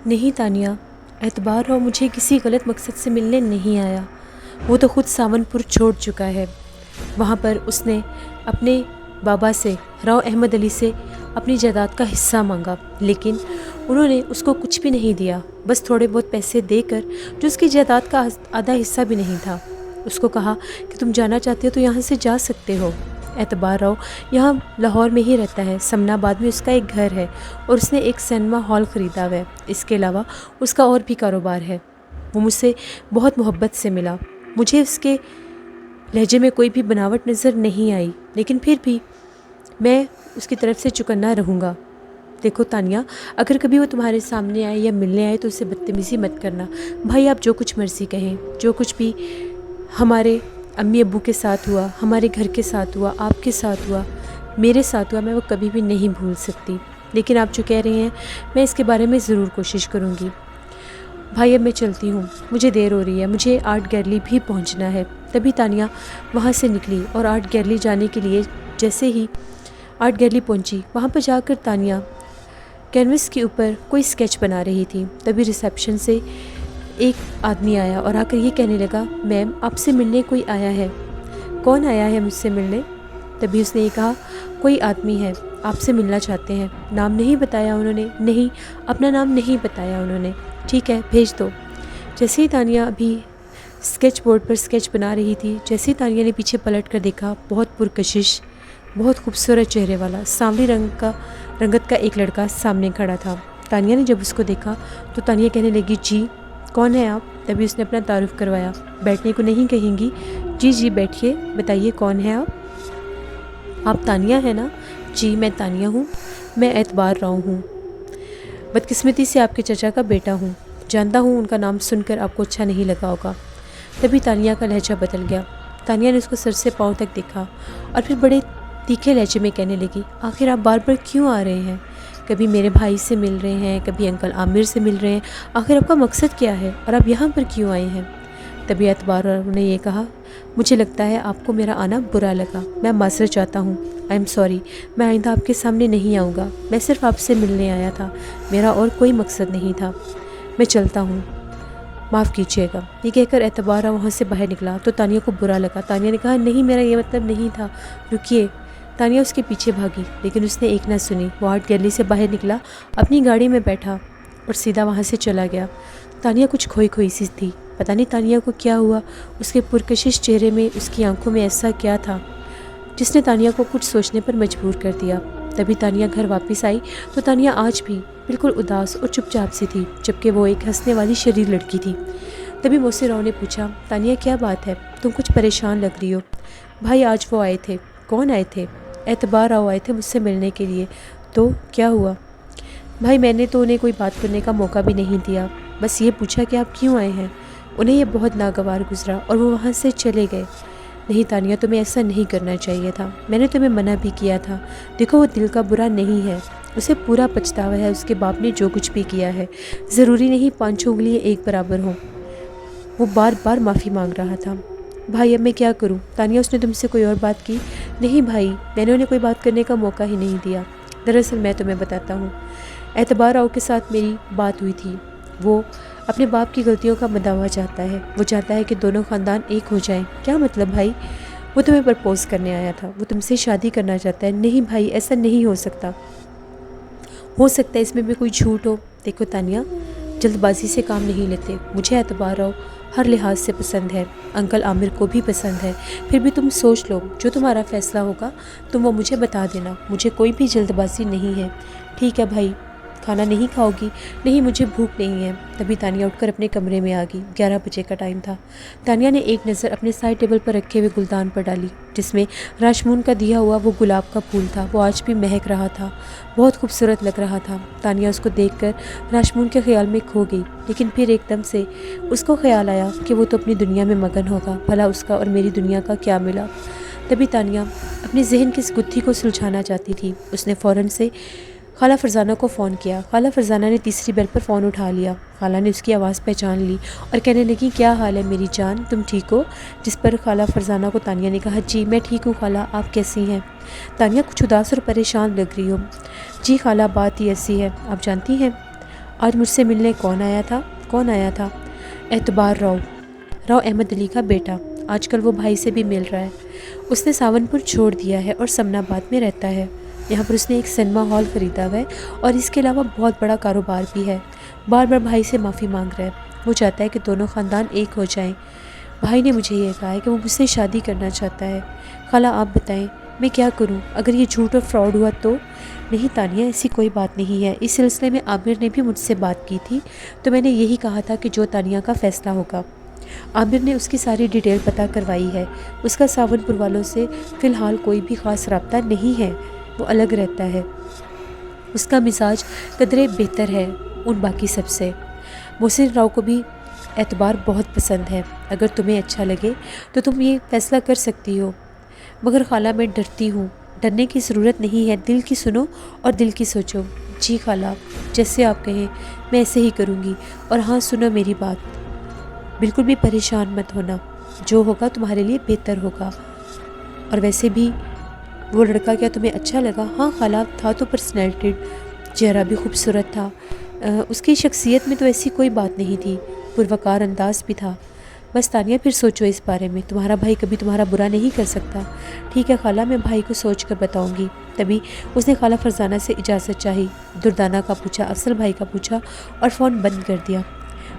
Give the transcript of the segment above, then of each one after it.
نہیں تانیہ، اعتبار راؤ مجھے کسی غلط مقصد سے ملنے نہیں آیا۔ وہ تو خود ساون پور چھوڑ چکا ہے۔ وہاں پر اس نے اپنے بابا سے، راؤ احمد علی سے، اپنی جائیداد کا حصہ مانگا، لیکن انہوں نے اس کو کچھ بھی نہیں دیا، بس تھوڑے بہت پیسے دے کر، جو اس کی جائیداد کا آدھا حصہ بھی نہیں تھا۔ اس کو کہا کہ تم جانا چاہتے ہو تو یہاں سے جا سکتے ہو۔ اعتبار راؤ یہاں لاہور میں ہی رہتا ہے، سمنا آباد میں اس کا ایک گھر ہے اور اس نے ایک سینما ہال خریدا ہوا ہے۔ اس کے علاوہ اس کا اور بھی کاروبار ہے۔ وہ مجھ سے بہت محبت سے ملا، مجھے اس کے لہجے میں کوئی بھی بناوٹ نظر نہیں آئی، لیکن پھر بھی میں اس کی طرف سے چکنا رہوں گا۔ دیکھو تانیہ، اگر کبھی وہ تمہارے سامنے آئے یا ملنے آئے تو اسے بدتمیزی مت کرنا۔ بھائی آپ جو کچھ مرضی کہیں، جو کچھ بھی ہمارے امی ابو کے ساتھ ہوا، ہمارے گھر کے ساتھ ہوا، آپ کے ساتھ ہوا، میرے ساتھ ہوا، میں وہ کبھی بھی نہیں بھول سکتی۔ لیکن آپ جو کہہ رہے ہیں میں اس کے بارے میں ضرور کوشش کروں گی۔ بھائی اب میں چلتی ہوں، مجھے دیر ہو رہی ہے، مجھے آرٹ گیلری بھی پہنچنا ہے۔ تبھی تانیہ وہاں سے نکلی اور آرٹ گیلری جانے کے لیے جیسے ہی آرٹ گیلری پہنچی، وہاں پر جا کر تانیہ کینوس کے اوپر کوئی اسکیچ بنا رہی تھی۔ تبھی ریسیپشن سے ایک آدمی آیا اور آ کر یہ کہنے لگا، میم آپ سے ملنے کوئی آیا ہے۔ کون آیا ہے مجھ سے ملنے؟ تبھی اس نے یہ کہا، کوئی آدمی ہے آپ سے ملنا چاہتے ہیں۔ نام نہیں بتایا انہوں نے؟ نہیں، اپنا نام نہیں بتایا انہوں نے۔ ٹھیک ہے بھیج دو۔ جیسے ہی تانیہ ابھی اسکیچ بورڈ پر اسکیچ بنا رہی تھی، جیسے ہی تانیہ نے پیچھے پلٹ کر دیکھا، بہت پرکشش، بہت خوبصورت چہرے والا، سانولی رنگت کا ایک لڑکا سامنے کھڑا تھا۔ تانیہ نے جب اس کو دیکھا تو تانیہ کہنے لگی، جی کون ہے آپ؟ تبھی اس نے اپنا تعارف کروایا۔ بیٹھنے کو نہیں کہیں گی؟ جی جی بیٹھیے، بتائیے کون ہے آپ تانیہ ہیں نا؟ جی میں تانیہ ہوں، میں اعتبار راؤ ہوں، بدقسمتی سے آپ کے چچا کا بیٹا ہوں۔ جانتا ہوں ان کا نام سن کر آپ کو اچھا نہیں لگا ہوگا۔ تبھی تانیہ کا لہجہ بدل گیا۔ تانیہ نے اس کو سر سے پاؤں تک دیکھا اور پھر بڑے تیکھے لہجے میں کہنے لگی، آخر آپ بار بار کیوں آ رہے ہیں؟ کبھی میرے بھائی سے مل رہے ہیں، کبھی انکل عامر سے مل رہے ہیں، آخر آپ کا مقصد کیا ہے اور آپ یہاں پر کیوں آئے ہیں؟ تبھی اعتبار راؤ نے یہ کہا، مجھے لگتا ہے آپ کو میرا آنا برا لگا، میں معذرت چاہتا ہوں، آئی ایم سوری، میں آئندہ آپ کے سامنے نہیں آؤں گا، میں صرف آپ سے ملنے آیا تھا، میرا اور کوئی مقصد نہیں تھا، میں چلتا ہوں، معاف کیجیے گا۔ یہ کہہ کر اعتبار راؤ وہاں سے باہر نکلا تو تانیہ کو برا لگا۔ تانیہ نے کہا، نہیں میرا یہ مطلب نہیں تھا، رکیے۔ تانیہ اس کے پیچھے بھاگی لیکن اس نے ایک نہ سنی۔ وہ آرٹ گیلری سے باہر نکلا، اپنی گاڑی میں بیٹھا اور سیدھا وہاں سے چلا گیا۔ تانیہ کچھ کھوئی کھوئی سی تھی، پتہ نہیں تانیہ کو کیا ہوا، اس کے پرکشش چہرے میں، اس کی آنکھوں میں ایسا کیا تھا جس نے تانیہ کو کچھ سوچنے پر مجبور کر دیا۔ تبھی تانیہ گھر واپس آئی تو تانیہ آج بھی بالکل اداس اور چپ چاپ سی تھی، جبکہ وہ ایک ہنسنے والی شریر لڑکی تھی۔ تبھی موسی راؤ نے پوچھا، تانیہ کیا بات ہے، تم کچھ پریشان لگ رہی ہو؟ بھائی آج وہ آئے تھے۔ کون آئے تھے؟ اعتبار راؤ آئے تھے مجھ سے ملنے کے لیے۔ تو کیا ہوا؟ بھائی میں نے تو انہیں کوئی بات کرنے کا موقع بھی نہیں دیا، بس یہ پوچھا کہ آپ کیوں آئے ہیں۔ انہیں یہ بہت ناگوار گزرا اور وہ وہاں سے چلے گئے۔ نہیں تانیہ، تمہیں ایسا نہیں کرنا چاہیے تھا، میں نے تمہیں منع بھی کیا تھا۔ دیکھو وہ دل کا برا نہیں ہے، اسے پورا پچھتاوا ہے اس کے باپ نے جو کچھ بھی کیا ہے، ضروری نہیں پانچوں انگلیاں ایک برابر ہوں۔ وہ بار بار معافی مانگ رہا تھا۔ بھائی اب میں کیا کروں؟ تانیہ اس نے تم سے کوئی اور بات کی؟ نہیں بھائی، میں نے انہیں کوئی بات کرنے کا موقع ہی نہیں دیا۔ دراصل میں تمہیں بتاتا ہوں، اعتبار راؤ کے ساتھ میری بات ہوئی تھی۔ وہ اپنے باپ کی غلطیوں کا مداوع چاہتا ہے، وہ چاہتا ہے کہ دونوں خاندان ایک ہو جائیں۔ کیا مطلب بھائی؟ وہ تمہیں پرپوز کرنے آیا تھا، وہ تم سے شادی کرنا چاہتا ہے۔ نہیں بھائی، ایسا نہیں ہو سکتا۔ ہو سکتا ہے اس میں بھی کوئی جھوٹ ہو۔ دیکھو تانیہ، جلد بازی سے کام نہیں لیتے، مجھے اعتبار راؤ ہر لحاظ سے پسند ہے، انکل عامر کو بھی پسند ہے، پھر بھی تم سوچ لو، جو تمہارا فیصلہ ہوگا تم وہ مجھے بتا دینا، مجھے کوئی بھی جلد بازی نہیں ہے۔ ٹھیک ہے بھائی، کھانا نہیں کھاؤ گی؟ نہیں مجھے بھوک نہیں ہے۔ تبھی تانیہ اٹھ کر اپنے کمرے میں آ گئی۔ 11 بجے کا ٹائم تھا۔ تانیہ نے ایک نظر اپنے سائڈ ٹیبل پر رکھے ہوئے گلدان پر ڈالی جس میں راشمون کا دیا ہوا وہ گلاب کا پھول تھا۔ وہ آج بھی مہک رہا تھا، بہت خوبصورت لگ رہا تھا۔ تانیہ اس کو دیکھ کر راشمون کے خیال میں کھو گئی، لیکن پھر ایک دم سے اس کو خیال آیا کہ وہ تو اپنی دنیا میں مگن ہوگا، بھلا اس کا اور میری دنیا کا کیا ملا۔ تبھی تانیہ اپنے ذہن کی اس گتھی کو سلجھانا چاہتی تھی۔ اس نے فوراً سے خالہ فرزانہ کو فون کیا۔ خالہ فرزانہ نے تیسری بیل پر فون اٹھا لیا۔ خالہ نے اس کی آواز پہچان لی اور کہنے لگی، کیا حال ہے میری جان، تم ٹھیک ہو؟ جس پر خالہ فرزانہ کو تانیہ نے کہا، جی میں ٹھیک ہوں خالہ، آپ کیسی ہیں؟ تانیہ کچھ اداس اور پریشان لگ رہی ہو۔ جی خالہ، بات ہی ایسی ہے، آپ جانتی ہیں آج مجھ سے ملنے کون آیا تھا؟ اعتبار راؤ احمد علی کا بیٹا۔ آج کل وہ بھائی سے بھی مل رہا ہے۔ اس نے ساون پور چھوڑ دیا ہے اور سمن آباد میں رہتا ہے۔ یہاں پر اس نے ایک سنیما ہال خریدا ہوا ہے اور اس کے علاوہ بہت بڑا کاروبار بھی ہے۔ بار بار بھائی سے معافی مانگ رہا ہے۔ وہ چاہتا ہے کہ دونوں خاندان ایک ہو جائیں۔ بھائی نے مجھے یہ کہا ہے کہ وہ مجھ سے شادی کرنا چاہتا ہے۔ خالہ آپ بتائیں میں کیا کروں؟ اگر یہ جھوٹ اور فراڈ ہوا تو؟ نہیں تانیہ، ایسی کوئی بات نہیں ہے۔ اس سلسلے میں عامر نے بھی مجھ سے بات کی تھی تو میں نے یہی کہا تھا کہ جو تانیہ کا فیصلہ ہوگا۔ عامر نے اس کی ساری ڈیٹیل پتہ کروائی ہے۔ اس کا ساون پور والوں سے فی الحال کوئی بھی خاص رابطہ نہیں ہے، وہ الگ رہتا ہے۔ اس کا مزاج قدرے بہتر ہے ان باقی سب سے۔ محسن راؤ کو بھی اعتبار بہت پسند ہے۔ اگر تمہیں اچھا لگے تو تم یہ فیصلہ کر سکتی ہو۔ مگر خالہ میں ڈرتی ہوں۔ ڈرنے کی ضرورت نہیں ہے، دل کی سنو اور دل کی سوچو۔ جی خالہ، جیسے آپ کہیں میں ایسے ہی کروں گی۔ اور ہاں سنو میری بات، بالکل بھی پریشان مت ہونا، جو ہوگا تمہارے لیے بہتر ہوگا۔ اور ویسے بھی وہ لڑکا کیا تمہیں اچھا لگا؟ ہاں خالہ، تھا تو پرسنالٹی، چہرہ بھی خوبصورت تھا، اس کی شخصیت میں تو ایسی کوئی بات نہیں تھی، پروقار انداز بھی تھا۔ بس تانیہ پھر سوچو اس بارے میں، تمہارا بھائی کبھی تمہارا برا نہیں کر سکتا۔ ٹھیک ہے خالہ، میں بھائی کو سوچ کر بتاؤں گی۔ تبھی اس نے خالہ فرزانہ سے اجازت چاہی، دردانہ کا پوچھا، افضل بھائی کا پوچھا اور فون بند کر دیا۔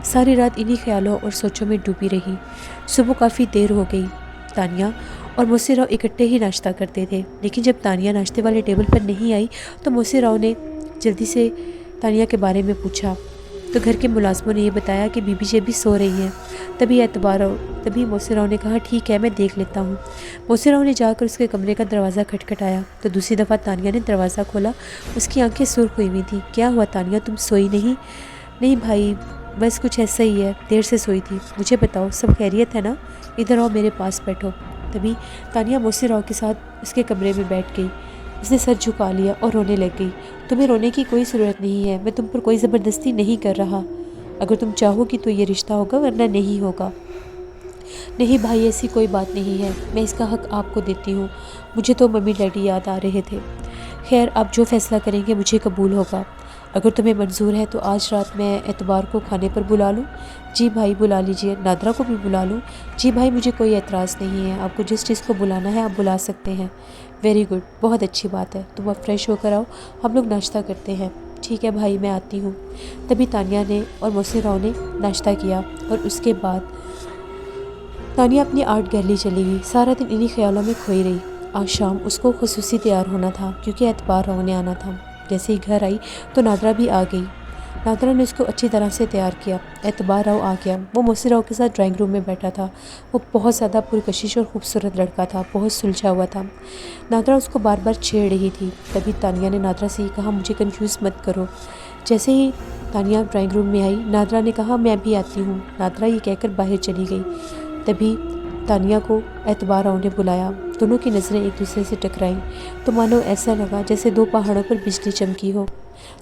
ساری رات انہی خیالوں اور سوچوں میں ڈوبی رہی۔ صبح کافی دیر ہو گئی۔ تانیہ اور محسن راؤ اکٹھے ہی ناشتہ کرتے تھے، لیکن جب تانیہ ناشتے والے ٹیبل پر نہیں آئی تو محسن راؤ نے جلدی سے تانیہ کے بارے میں پوچھا تو گھر کے ملازموں نے یہ بتایا کہ بی بی جی بھی سو رہی ہیں۔ تبھی محسن راؤ نے کہا ٹھیک ہے میں دیکھ لیتا ہوں۔ محسن راؤ نے جا کر اس کے کمرے کا دروازہ کھٹکھٹایا تو دوسری دفعہ تانیہ نے دروازہ کھولا۔ اس کی آنکھیں سرخ ہوئی ہوئی تھیں۔ کیا ہوا تانیہ، تم سوئی نہیں؟ نہیں بھائی، بس کچھ ایسا ہی ہے، دیر سے سوئی تھی۔ مجھے بتاؤ سب خیریت ہے نا؟ ادھر آؤ میرے پاس بیٹھو۔ تبھی تانیہ محسن راؤ کے ساتھ اس کے کمرے میں بیٹھ گئی۔ اس نے سر جھکا لیا اور رونے لگ گئی۔ تمہیں رونے کی کوئی ضرورت نہیں ہے، میں تم پر کوئی زبردستی نہیں کر رہا۔ اگر تم چاہو گی تو یہ رشتہ ہوگا، ورنہ نہیں ہوگا۔ نہیں بھائی، ایسی کوئی بات نہیں ہے، میں اس کا حق آپ کو دیتی ہوں۔ مجھے تو ممی ڈیڈی یاد آ رہے تھے۔ خیر، آپ جو فیصلہ کریں گے مجھے قبول ہوگا۔ اگر تمہیں منظور ہے تو آج رات میں اعتبار کو کھانے پر بلا لوں؟ جی بھائی بلا لیجئے۔ نادرہ کو بھی بلا لوں؟ جی بھائی، مجھے کوئی اعتراض نہیں ہے، آپ کو جس چیز کو بلانا ہے آپ بلا سکتے ہیں۔ ویری گڈ، بہت اچھی بات ہے، تم اب فریش ہو کر آؤ، ہم لوگ ناشتہ کرتے ہیں۔ ٹھیک ہے بھائی، میں آتی ہوں۔ تبھی تانیہ نے اور محسن راؤ نے ناشتہ کیا اور اس کے بعد تانیہ اپنی آرٹ گیلری چلی گئی۔ سارا دن انہی خیالوں میں کھوئی رہی۔ آج شام اس کو خصوصی تیار ہونا تھا کیونکہ اعتبار راؤ نے آنا تھا۔ جیسے ہی گھر آئی تو نادرہ بھی آ گئی۔ نادرہ نے اس کو اچھی طرح سے تیار کیا۔ اعتبار راؤ آ گیا۔ وہ محسن راؤ کے ساتھ ڈرائنگ روم میں بیٹھا تھا۔ وہ بہت زیادہ پرکشش اور خوبصورت لڑکا تھا، بہت سلجھا ہوا تھا۔ نادرہ اس کو بار بار چھیڑ رہی تھی۔ تبھی تانیہ نے نادرہ سے یہ کہا، مجھے کنفیوز مت کرو۔ جیسے ہی تانیہ ڈرائنگ روم میں آئی، نادرہ نے کہا میں بھی آتی ہوں۔ نادرہ یہ کہہ کر باہر چلی گئی۔ تبھی تانیہ کو اعتبار راؤ نے بلایا۔ دونوں کی نظریں ایک دوسرے سے ٹکرائیں تو مانو ایسا لگا جیسے دو پہاڑوں پر بجلی چمکی ہو۔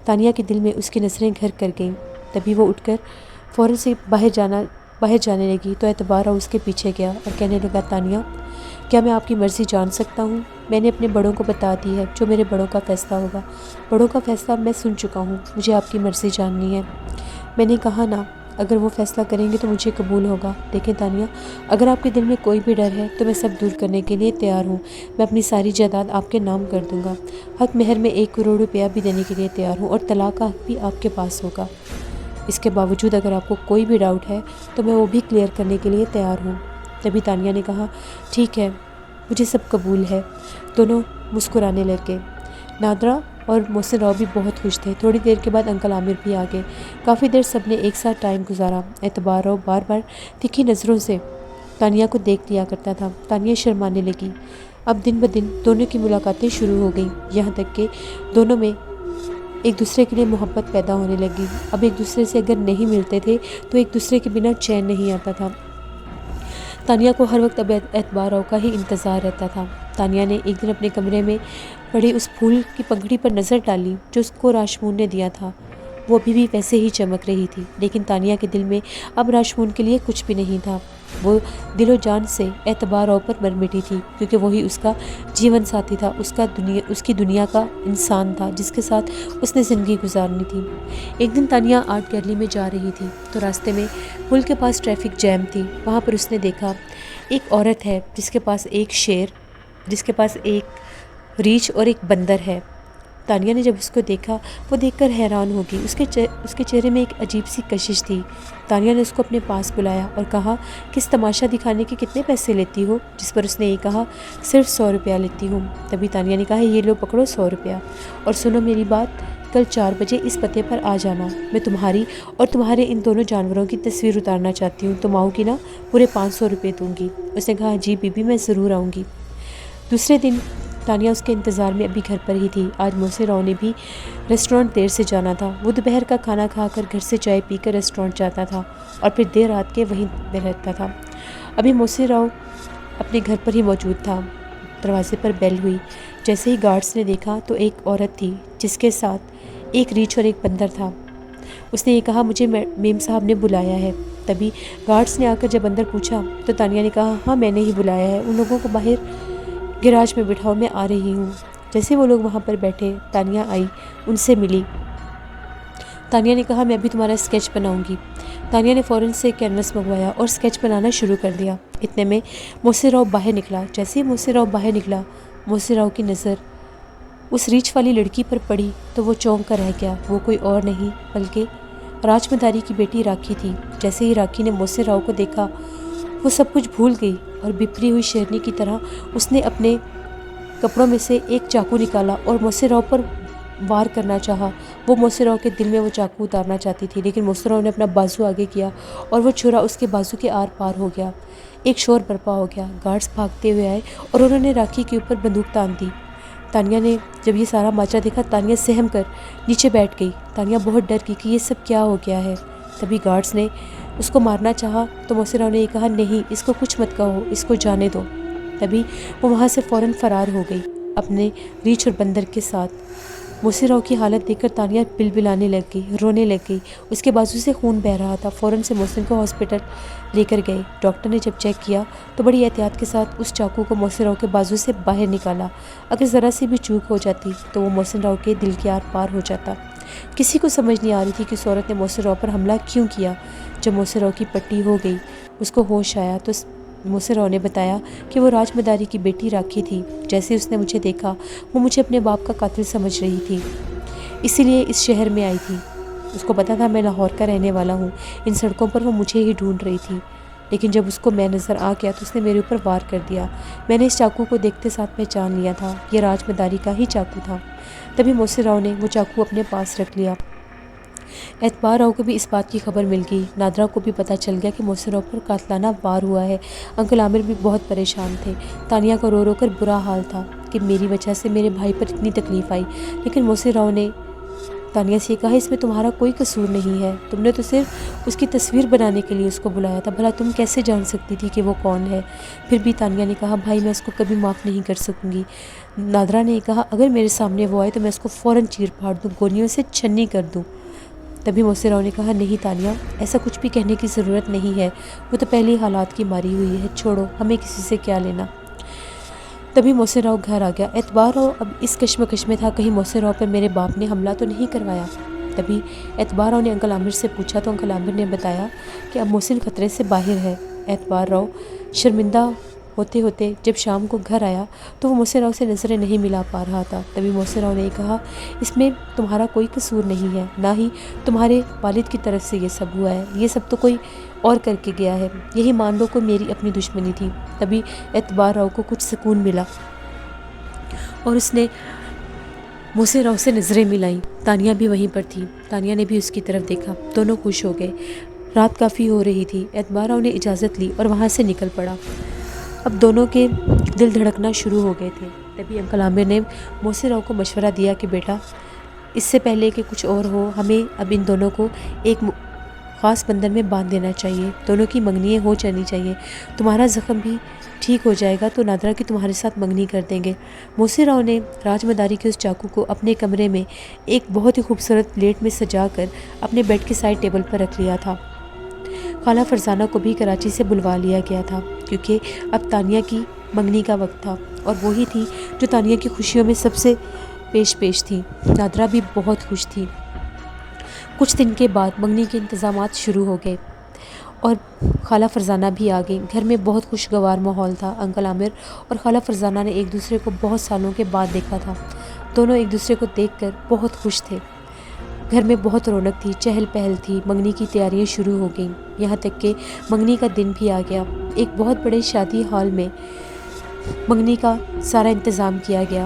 تانیہ کے دل میں اس کی نظریں گھر کر گئیں۔ تبھی وہ اٹھ کر فوراً سے باہر جانے لگی تو اعتبار راؤ اس کے پیچھے گیا اور کہنے لگا، تانیہ کیا میں آپ کی مرضی جان سکتا ہوں؟ میں نے اپنے بڑوں کو بتا دی ہے، جو میرے بڑوں کا فیصلہ ہوگا۔ بڑوں کا فیصلہ میں سن چکا ہوں، مجھے آپ کی مرضی جاننی ہے۔ میں نے کہا نا، اگر وہ فیصلہ کریں گے تو مجھے قبول ہوگا۔ دیکھیں تانیہ، اگر آپ کے دل میں کوئی بھی ڈر ہے تو میں سب دور کرنے کے لیے تیار ہوں۔ میں اپنی ساری جائیداد آپ کے نام کر دوں گا، حق مہر میں 1 کروڑ روپیہ بھی دینے کے لیے تیار ہوں، اور طلاق کا حق بھی آپ کے پاس ہوگا۔ اس کے باوجود اگر آپ کو کوئی بھی ڈاؤٹ ہے تو میں وہ بھی کلیئر کرنے کے لیے تیار ہوں۔ تبھی تانیہ نے کہا، ٹھیک ہے، مجھے سب قبول ہے۔ دونوں مسکرانے لگے۔ نادرہ اور محسن راؤ بھی بہت خوش تھے۔ تھوڑی دیر کے بعد انکل عامر بھی آ گئے۔ کافی دیر سب نے ایک ساتھ ٹائم گزارا۔ اعتبار راؤ بار بار تکھی نظروں سے تانیہ کو دیکھ لیا کرتا تھا۔ تانیہ شرمانے لگی۔ اب دن بدن دونوں کی ملاقاتیں شروع ہو گئیں، یہاں تک کہ دونوں میں ایک دوسرے کے لیے محبت پیدا ہونے لگی۔ اب ایک دوسرے سے اگر نہیں ملتے تھے تو ایک دوسرے کے بنا چین نہیں آتا تھا۔ تانیہ کو ہر وقت اب اعتبار راؤ کا ہی انتظار رہتا تھا۔ تانیہ نے ایک دن اپنے کمرے میں پڑی اس پھول کی پنکھڑی پر نظر ڈالی جو اس کو راشمون نے دیا تھا۔ وہ ابھی بھی ویسے ہی چمک رہی تھی، لیکن تانیہ کے دل میں اب راشمون کے لیے کچھ بھی نہیں تھا۔ وہ دل و جان سے اعتبار راؤ پر مر مٹی تھی، کیونکہ وہی اس کا جیون ساتھی تھا، اس کی دنیا کا انسان تھا جس کے ساتھ اس نے زندگی گزارنی تھی۔ ایک دن تانیہ آرٹ گیلری میں جا رہی تھی تو راستے میں پل کے پاس ٹریفک جیم تھی۔ وہاں پر اس نے دیکھا ایک عورت ہے جس کے پاس ایک ریچھ اور ایک بندر ہے۔ تانیہ نے جب اس کو دیکھا، وہ دیکھ کر حیران ہو گئی۔ اس کے چہرے میں ایک عجیب سی کشش تھی۔ تانیہ نے اس کو اپنے پاس بلایا اور کہا کہ اس تماشا دکھانے کے کتنے پیسے لیتی ہو؟ جس پر اس نے یہ کہا صرف 100 روپیہ لیتی ہوں۔ تبھی تانیہ نے کہا یہ لو پکڑو 100 روپیہ، اور سنو میری بات، کل 4 بجے اس پتے پر آ جانا۔ میں تمہاری اور تمہارے ان دونوں جانوروں کی تصویر اتارنا چاہتی ہوں، تم آؤ گی نا؟ پورے 500 روپے دوں گی۔ اس نے کہا جی بی بی، میں ضرور آؤں گی۔ دوسرے دن تانیہ اس کے انتظار میں ابھی گھر پر ہی تھی۔ آج محسن راؤ نے بھی ریسٹورانٹ دیر سے جانا تھا۔ وہ دوپہر کا کھانا کھا کر گھر سے چائے پی کر ریسٹورانٹ جاتا تھا اور پھر دیر رات کے وہیں پہ رہتا تھا۔ ابھی محسن راؤ اپنے گھر پر ہی موجود تھا۔ دروازے پر بیل ہوئی۔ جیسے ہی گارڈز نے دیکھا تو ایک عورت تھی جس کے ساتھ ایک ریچھ اور ایک بندر تھا۔ اس نے یہ کہا مجھے میم صاحب نے بلایا ہے۔ تبھی گارڈز نے آ کر جب اندر پوچھا تو تانیہ نے کہا ہاں میں نے ہی بلایا ہے، ان لوگوں کو باہر گیراج میں بٹھاؤ، میں آ رہی ہوں۔ جیسے وہ لوگ وہاں پر بیٹھے، تانیہ آئی، ان سے ملی۔ تانیہ نے کہا میں ابھی تمہارا اسکیچ بناؤں گی۔ تانیہ نے فوراً سے کینوس منگوایا اور اسکیچ بنانا شروع کر دیا۔ اتنے میں محسن راؤ باہر نکلا۔ جیسے ہی محسن راؤ باہر نکلا، محسن راؤ کی نظر اس ریچھ والی لڑکی پر پڑی تو وہ چونک کر رہ گیا۔ وہ کوئی اور نہیں بلکہ راج مداری کی بیٹی راکھی تھی۔ جیسے ہی راکھی نے محسن راؤ کو دیکھا، وہ سب کچھ بھول گئی اور بپری ہوئی شیرنی کی طرح اس نے اپنے کپڑوں میں سے ایک چاقو نکالا اور محسن راؤ پر وار کرنا چاہا۔ وہ محسن راؤ کے دل میں وہ چاقو اتارنا چاہتی تھی، لیکن محسن راؤ نے اپنا بازو آگے کیا اور وہ چھرا اس کے بازو کے آر پار ہو گیا۔ ایک شور برپا ہو گیا۔ گارڈز بھاگتے ہوئے آئے اور انہوں نے راکھی کے اوپر بندوق تان دی۔ تانیہ نے جب یہ سارا ماجرا دیکھا، تانیہ سہم کر نیچے بیٹھ گئی۔ تانیہ بہت ڈر گئی کہ یہ سب کیا ہو گیا ہے۔ تبھی گارڈز نے اس کو مارنا چاہا تو محسن راؤ نے یہ کہا نہیں، اس کو کچھ مت کہو، اس کو جانے دو۔ تبھی وہ وہاں سے فوراً فرار ہو گئی اپنے ریچھ اور بندر کے ساتھ۔ محسن راؤ کی حالت دیکھ کر تانیہ بلبلانے لگ گئی، رونے لگ گئی۔ اس کے بازو سے خون بہہ رہا تھا۔ فوراً سے محسن کو ہاسپٹل لے کر گئے۔ ڈاکٹر نے جب چیک کیا تو بڑی احتیاط کے ساتھ اس چاقو کو محسن راؤ کے بازو سے باہر نکالا۔ اگر ذرا سی بھی چوک ہو جاتی تو وہ محسن راؤ کے دل کے آر پار ہو جاتا۔ کسی کو سمجھ نہیں آ رہی تھی کہ اس عورت نے محسن راؤ پر حملہ کیوں کیا۔ جب محسن راؤ کی پٹی ہو گئی، اس کو ہوش آیا تو محسن راؤ نے بتایا کہ وہ راج مداری کی بیٹی راکھی تھی۔ جیسے اس نے مجھے دیکھا، وہ مجھے اپنے باپ کا قاتل سمجھ رہی تھی، اسی لیے اس شہر میں آئی تھی۔ اس کو پتا تھا میں لاہور کا رہنے والا ہوں۔ ان سڑکوں پر وہ مجھے ہی ڈھونڈ رہی تھی، لیکن جب اس کو میں نظر آ گیا تو اس نے میرے اوپر وار کر دیا۔ میں نے اس چاقو کو دیکھتے ساتھ پہچان لیا تھا، یہ راج مداری کا ہی چاقو تھا۔ تبھی محسن راؤ نے وہ چاقو اپنے پاس رکھ لیا۔ اعتبار راؤ کو بھی اس بات کی خبر مل گئی۔ نادرا کو بھی پتہ چل گیا کہ محسن راؤ پر قاتلانہ وار ہوا ہے۔ انکل عامر بھی بہت پریشان تھے۔ تانیہ کا رو رو کر برا حال تھا کہ میری وجہ سے میرے بھائی پر اتنی تکلیف آئی، لیکن محسن راؤ نے تانیہ سے کہا اس میں تمہارا کوئی قصور نہیں ہے، تم نے تو صرف اس کی تصویر بنانے کے لیے اس کو بلایا تھا، بھلا تم کیسے جان سکتی تھی کہ وہ کون ہے؟ پھر بھی تانیہ نے کہا بھائی میں اس کو کبھی معاف نہیں کر سکوں گی۔ نادرا نے کہا اگر میرے سامنے وہ آئے تو میں اس کو فوراً چیر پھاڑ دوں، گولیوں سے چھنی کر دوں۔ تبھی محسن راؤ نے کہا نہیں تانیہ، ایسا کچھ بھی کہنے کی ضرورت نہیں ہے، وہ تو پہلے ہی حالات کی ماری ہوئی ہے، چھوڑو، ہمیں کسی سے کیا لینا۔ تبھی محسن راؤ گھر آ گیا۔ اعتبار راؤ اب اس کشمکش میں تھا کہیں محسن راؤ پر میرے باپ نے حملہ تو نہیں کروایا۔ تبھی اعتبار راؤ نے انکل عامر سے پوچھا تو انکل عامر نے بتایا کہ اب محسن خطرے سے باہر ہے۔ اعتبار راؤ شرمندہ ہوتے ہوتے جب شام کو گھر آیا تو وہ محسن راؤ سے نظریں نہیں ملا پا رہا تھا۔ تبھی محسن راؤ نے کہا اس میں تمہارا کوئی قصور نہیں ہے، نہ ہی تمہارے والد کی طرف سے یہ سب ہوا ہے، یہ سب تو کوئی اور کر کے گیا ہے، یہی مان لو کہ میری اپنی دشمنی تھی۔ تبھی اعتبار راؤ کو کچھ سکون ملا اور اس نے محسن راؤ سے نظریں ملائیں۔ تانیہ بھی وہیں پر تھی۔ تانیہ نے بھی اس کی طرف دیکھا، دونوں خوش ہو گئے۔ رات کافی ہو رہی تھی۔ اعتبار راؤ نے اجازت لی اور وہاں سے نکل پڑا۔ اب دونوں کے دل دھڑکنا شروع ہو گئے تھے۔ تبھی انکل عامر نے محسن راؤ کو مشورہ دیا کہ بیٹا اس سے پہلے کہ کچھ اور ہو، ہمیں اب ان دونوں کو ایک خاص بندھن میں باندھ دینا چاہیے، دونوں کی منگنیاں ہو جانی چاہیے، تمہارا زخم بھی ٹھیک ہو جائے گا تو نادرا کی تمہارے ساتھ منگنی کر دیں گے۔ محسن راؤ نے راج مداری کے اس چاقو کو اپنے کمرے میں ایک بہت ہی خوبصورت پلیٹ میں سجا کر اپنے بیڈ کے سائڈ ٹیبل پر رکھ لیا تھا۔ خالہ فرزانہ کو بھی کراچی سے بلوا لیا گیا تھا کیونکہ اب تانیہ کی منگنی کا وقت تھا اور وہی تھی جو تانیہ کی خوشیوں میں سب سے پیش تھی۔ نادرہ بھی بہت خوش تھی۔ کچھ دن کے بعد منگنی کے انتظامات شروع ہو گئے اور خالہ فرزانہ بھی آ گئی۔ گھر میں بہت خوشگوار ماحول تھا۔ انکل عامر اور خالہ فرزانہ نے ایک دوسرے کو بہت سالوں کے بعد دیکھا تھا۔ دونوں ایک دوسرے کو دیکھ کر بہت خوش تھے۔ گھر میں بہت رونق تھی، چہل پہل تھی۔ منگنی کی تیاریاں شروع ہو گئیں، یہاں تک کہ منگنی کا دن بھی آ گیا۔ ایک بہت بڑے شادی ہال میں منگنی کا سارا انتظام کیا گیا۔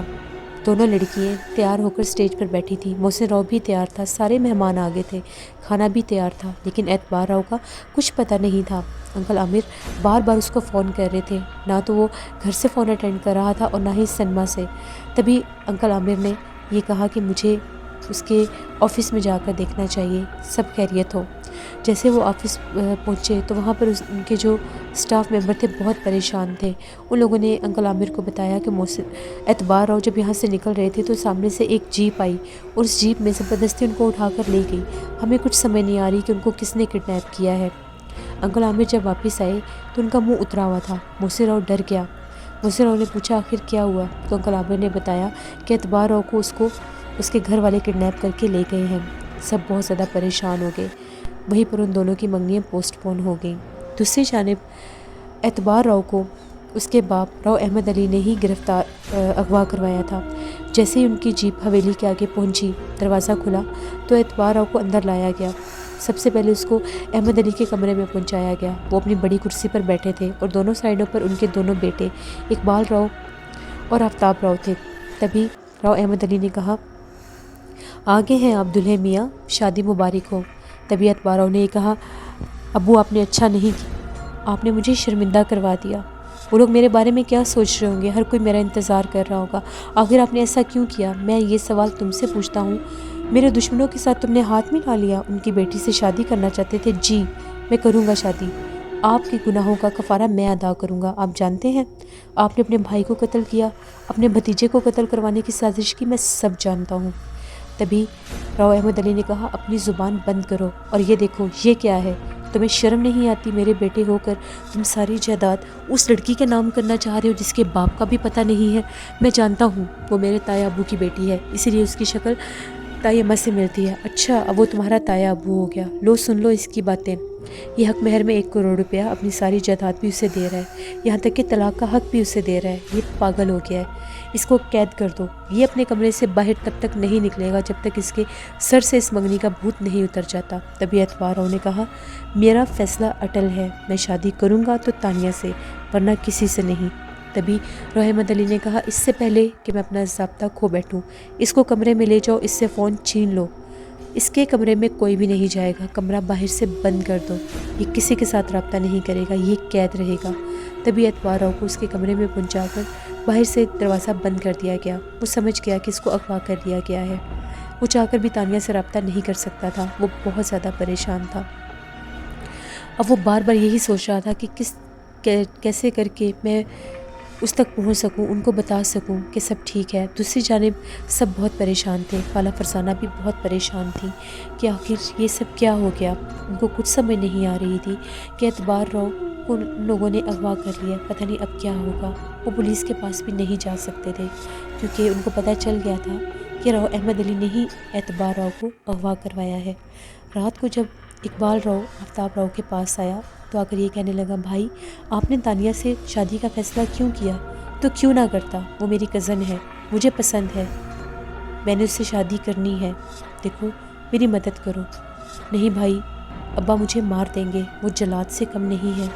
دونوں لڑکیاں تیار ہو کر اسٹیج پر بیٹھی تھیں۔ محسن راؤ بھی تیار تھا، سارے مہمان آ گئے تھے، کھانا بھی تیار تھا، لیکن اعتبار راؤ کا کچھ پتہ نہیں تھا۔ انکل عامر بار بار اس کو فون کر رہے تھے، نہ تو وہ گھر سے فون اٹینڈ کر رہا تھا اور نہ ہی سنیما سے۔ تبھی انکل عامر نے یہ کہا کہ مجھے اس کے آفس میں جا کر دیکھنا چاہیے سب خیریت ہو۔ جیسے وہ آفس پہنچے تو وہاں پر ان کے جو سٹاف ممبر تھے بہت پریشان تھے۔ ان لوگوں نے انکل عامر کو بتایا کہ اعتبار راؤ جب یہاں سے نکل رہے تھے تو سامنے سے ایک جیپ آئی اور اس جیپ میں زبردستی ان کو اٹھا کر لے گئی۔ ہمیں کچھ سمجھ نہیں آ رہی کہ ان کو کس نے کڈنیپ کیا ہے۔ انکل عامر جب واپس آئے تو ان کا منہ اترا ہوا تھا۔ محسن راؤ ڈر گیا۔ محسن راؤ نے پوچھا آخر کیا ہوا؟ تو انکل عامر نے بتایا کہ اعتبار راؤ کو اس کے گھر والے کڈنیپ کر کے لے گئے ہیں۔ سب بہت زیادہ پریشان ہو گئے۔ وہیں پر ان دونوں کی منگنیاں پوسٹ پون ہو گئیں۔ دوسری جانب اعتبار راؤ کو اس کے باپ راؤ احمد علی نے ہی اغوا کروایا تھا۔ جیسے ہی ان کی جیپ حویلی کے آگے پہنچی، دروازہ کھلا تو اعتبار راؤ کو اندر لایا گیا۔ سب سے پہلے اس کو احمد علی کے کمرے میں پہنچایا گیا۔ وہ اپنی بڑی کرسی پر بیٹھے تھے اور دونوں سائڈوں پر ان کے دونوں بیٹے اقبال راؤ اور آفتاب راؤ تھے۔ تبھی راؤ احمد علی نے کہا آگے ہیں آپ دلہے میاں، شادی مبارک ہو۔ تبھی اعتبار راؤ نے یہ کہا ابو آپ نے اچھا نہیں کیا، آپ نے مجھے شرمندہ کروا دیا۔ وہ لوگ میرے بارے میں کیا سوچ رہے ہوں گے؟ ہر کوئی میرا انتظار کر رہا ہوگا۔ آخر آپ نے ایسا کیوں کیا؟ میں یہ سوال تم سے پوچھتا ہوں۔ میرے دشمنوں کے ساتھ تم نے ہاتھ ملا لیا، ان کی بیٹی سے شادی کرنا چاہتے تھے؟ جی میں کروں گا شادی، آپ کے گناہوں کا کفارہ میں ادا کروں گا۔ آپ جانتے ہیں آپ نے اپنے بھائی کو قتل کیا، اپنے بھتیجے کو قتل کروانے کی سازش کی، میں سب جانتا ہوں۔ تبھی راؤ احمد علی نے کہا اپنی زبان بند کرو اور یہ دیکھو یہ کیا ہے؟ تمہیں شرم نہیں آتی؟ میرے بیٹے ہو کر تم ساری جائیداد اس لڑکی کے نام کرنا چاہ رہے ہو جس کے باپ کا بھی پتہ نہیں ہے؟ میں جانتا ہوں وہ میرے تایا ابو کی بیٹی ہے، اسی لیے اس کی شکل تائی اماں سے ملتی ہے۔ اچھا اب وہ تمہارا تایا ابو ہو گیا؟ لو سن لو اس کی باتیں۔ یہ حق مہر میں 1 کروڑ روپیہ اپنی ساری جائیداد بھی اسے دے رہا ہے، یہاں تک کہ طلاق کا حق بھی اسے دے رہا ہے۔ یہ پاگل ہو گیا ہے، اس کو قید کر دو۔ یہ اپنے کمرے سے باہر تب تک نہیں نکلے گا جب تک اس کے سر سے اس منگنی کا بھوت نہیں اتر جاتا۔ تبھی اعتبار راؤ نے کہا میرا فیصلہ اٹل ہے، میں شادی کروں گا تو تانیہ سے، ورنہ کسی سے نہیں۔ تبھی راؤ احمد علی نے کہا اس سے پہلے کہ میں اپنا ضابطہ کھو بیٹھوں، اس کو کمرے میں لے جاؤ، اس سے فون چھین لو، اس کے کمرے میں کوئی بھی نہیں جائے گا، کمرہ باہر سے بند کر دو، یہ کسی کے ساتھ رابطہ نہیں کرے گا، یہ قید رہے گا۔ تبھی اعتبار راؤ کو اس کے کمرے میں پہنچا کر باہر سے دروازہ بند کر دیا گیا۔ وہ سمجھ گیا کہ اس کو اغوا کر لیا گیا ہے۔ وہ چاہ کر بھی تانیہ سے رابطہ نہیں کر سکتا تھا، وہ بہت زیادہ پریشان تھا۔ اب وہ بار بار یہی سوچ رہا تھا کہ کیسے کر کے میں اس تک پہنچ سکوں، ان کو بتا سکوں کہ سب ٹھیک ہے۔ دوسری جانب سب بہت پریشان تھے، خالہ فرزانہ بھی بہت پریشان تھی کہ آخر یہ سب کیا ہو گیا۔ ان کو کچھ سمجھ نہیں آ رہی تھی کہ اعتبار راؤ کو ان لوگوں نے اغوا کر لیا، پتہ نہیں اب کیا ہوگا۔ وہ پولیس کے پاس بھی نہیں جا سکتے تھے کیونکہ ان کو پتہ چل گیا تھا کہ راؤ احمد علی نے ہی اعتبار راؤ کو اغوا کروایا ہے۔ رات کو جب اقبال راؤ آفتاب راؤ کے پاس آیا تو آ کر یہ کہنے لگا بھائی آپ نے تانیہ سے شادی کا فیصلہ کیوں کیا؟ تو کیوں نہ کرتا، وہ میری کزن ہے، مجھے پسند ہے، میں نے اس سے شادی کرنی ہے، دیکھو میری مدد کرو۔ نہیں بھائی ابا مجھے مار دیں گے، وہ جلاد سے کم نہیں ہے،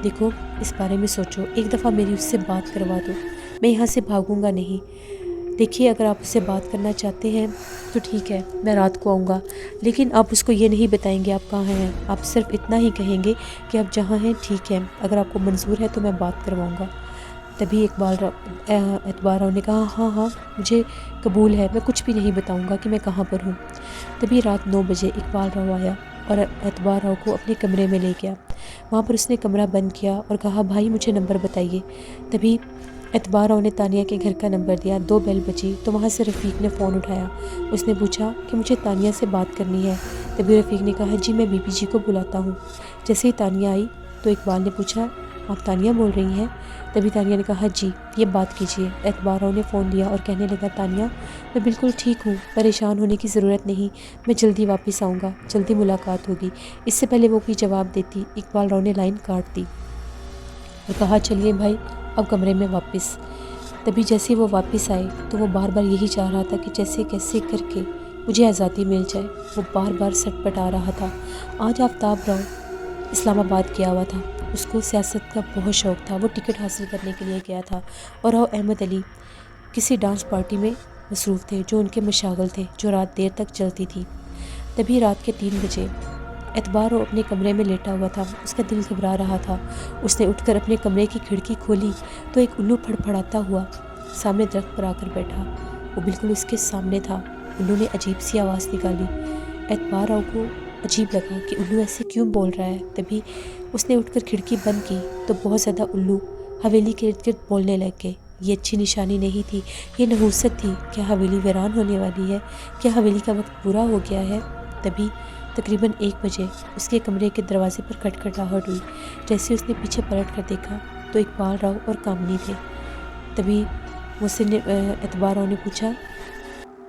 دیکھو اس بارے میں سوچو، ایک دفعہ میری اس سے بات کروا دو، میں یہاں سے بھاگوں گا نہیں۔ دیکھیے اگر آپ اس سے بات کرنا چاہتے ہیں تو ٹھیک ہے میں رات کو آؤں گا، لیکن آپ اس کو یہ نہیں بتائیں گے آپ کہاں ہیں، آپ صرف اتنا ہی کہیں گے کہ آپ جہاں ہیں ٹھیک ہے، اگر آپ کو منظور ہے تو میں بات کرواؤں گا۔ تبھی اعتبار راؤ نے کہا ہاں ہاں مجھے قبول ہے، میں کچھ بھی نہیں بتاؤں گا کہ میں کہاں پر ہوں۔ تبھی رات 9 بجے اقبال راؤ آیا اور اعتبار راؤ کو اپنے کمرے میں لے گیا۔ وہاں پر اس نے کمرہ بند کیا اور کہا بھائی مجھے نمبر بتائیے۔ تبھی اعتبار راؤ نے تانیہ کے گھر کا نمبر دیا، 2 بیل بجی تو وہاں سے رفیق نے فون اٹھایا۔ اس نے پوچھا کہ مجھے تانیہ سے بات کرنی ہے۔ تبھی رفیق نے کہا جی میں بی بی جی کو بلاتا ہوں۔ جیسے ہی تانیہ آئی تو اقبال نے پوچھا آپ تانیہ بول رہی ہیں؟ تبھی تانیہ نے کہا جی یہ بات کیجیے۔ اعتبار راؤ نے فون لیا اور کہنے لگا تانیہ میں بالکل ٹھیک ہوں، پریشان ہونے کی ضرورت نہیں، میں جلدی واپس آؤں گا، جلدی ملاقات ہوگی۔ اس سے پہلے وہ کوئی جواب دیتی اقبال راؤ نے لائن کاٹ دی اور کہا چلیے بھائی اب کمرے میں واپس۔ تبھی جیسے وہ واپس آئے تو وہ بار بار یہی چاہ رہا تھا کہ جیسے کیسے کر کے مجھے آزادی مل جائے۔ وہ بار بار سٹ پٹا رہا تھا۔ آج آفتاب راؤ اسلام آباد گیا ہوا تھا، اس کو سیاست کا بہت شوق تھا، وہ ٹکٹ حاصل کرنے کے لیے گیا تھا، اور راؤ احمد علی کسی ڈانس پارٹی میں مصروف تھے جو ان کے مشاغل تھے، جو رات دیر تک چلتی تھی۔ تبھی رات کے 3 بجے اعتبار راؤ اپنے کمرے میں لیٹا ہوا تھا، اس کا دل گھبرا رہا تھا۔ اس نے اٹھ کر اپنے کمرے کی کھڑکی کھولی تو ایک الو پھڑپھڑاتا ہوا سامنے درخت پر آ کر بیٹھا۔ وہ بالکل اس کے سامنے تھا۔ الو نے عجیب سی آواز نکالی۔ اعتبار راؤ کو عجیب لگا کہ الو ایسے کیوں بول رہا ہے۔ تبھی اس نے اٹھ کر کھڑکی بند کی تو بہت زیادہ الو حویلی کے ارد گرد بولنے لگ گئے۔ یہ اچھی نشانی نہیں تھی، یہ نحوست تھی۔ کیا حویلی ویران ہونے والی ہے؟ کیا حویلی کا وقت پورا ہو گیا ہے؟ تبھی تقریباً 1 بجے اس کے کمرے کے دروازے پر کھٹکھٹاہٹ ہوئی۔ جیسے اس نے پیچھے پلٹ کر دیکھا تو اقبال راؤ اور کامنی تھے۔ تبھی مجھ سے اعتبار راؤ نے پوچھا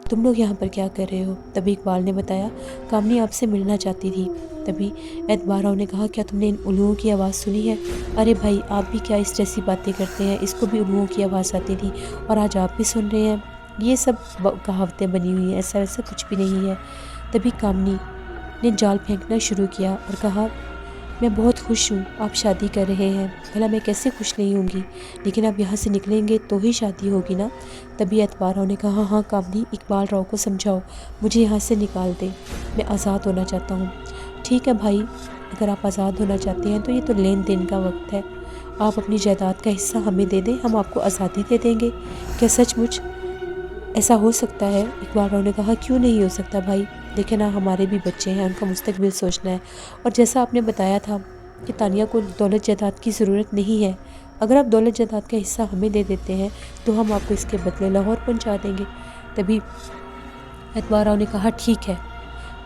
تم لوگ یہاں پر کیا کر رہے ہو؟ تبھی اقبال نے بتایا کامنی آپ سے ملنا چاہتی تھی۔ تبھی اعتبار راؤ نے کہا کیا تم نے ان الوؤں کی آواز سنی ہے؟ ارے بھائی آپ بھی کیا اس جیسی باتیں کرتے ہیں، اس کو بھی الوؤں کی آواز آتی تھی اور آج آپ بھی سن رہے ہیں؟ یہ سب کہاوتیں بنی ہوئی ہیں، ایسا ویسا کچھ بھی نہیں ہے۔ تبھی کامنی نے جال پھینکنا شروع کیا اور کہا میں بہت خوش ہوں آپ شادی کر رہے ہیں، بھلا میں کیسے خوش نہیں ہوں گی، لیکن آپ یہاں سے نکلیں گے تو ہی شادی ہوگی نا۔ تبھی اعتبار راؤ نے کہا ہاں کامنی اقبال راؤ کو سمجھاؤ مجھے یہاں سے نکال دے، میں آزاد ہونا چاہتا ہوں۔ ٹھیک ہے بھائی اگر آپ آزاد ہونا چاہتے ہیں تو یہ تو لین دین کا وقت ہے، آپ اپنی جائیداد کا حصہ ہمیں دے دیں، ہم آپ کو آزادی دے دیں گے۔ کیا سچ مچ ایسا ہو سکتا ہے؟ اقبال راؤ نے کہا کیوں نہیں ہو سکتا بھائی، دیکھیں نا ہمارے بھی بچے ہیں، ان کا مستقبل سوچنا ہے، اور جیسا آپ نے بتایا تھا کہ تانیہ کو دولت جائیداد کی ضرورت نہیں ہے، اگر آپ دولت جائیداد کا حصہ ہمیں دے دیتے ہیں تو ہم آپ کو اس کے بدلے لاہور پہنچا دیں گے۔ تبھی اعتبار راؤ نے کہا ٹھیک ہے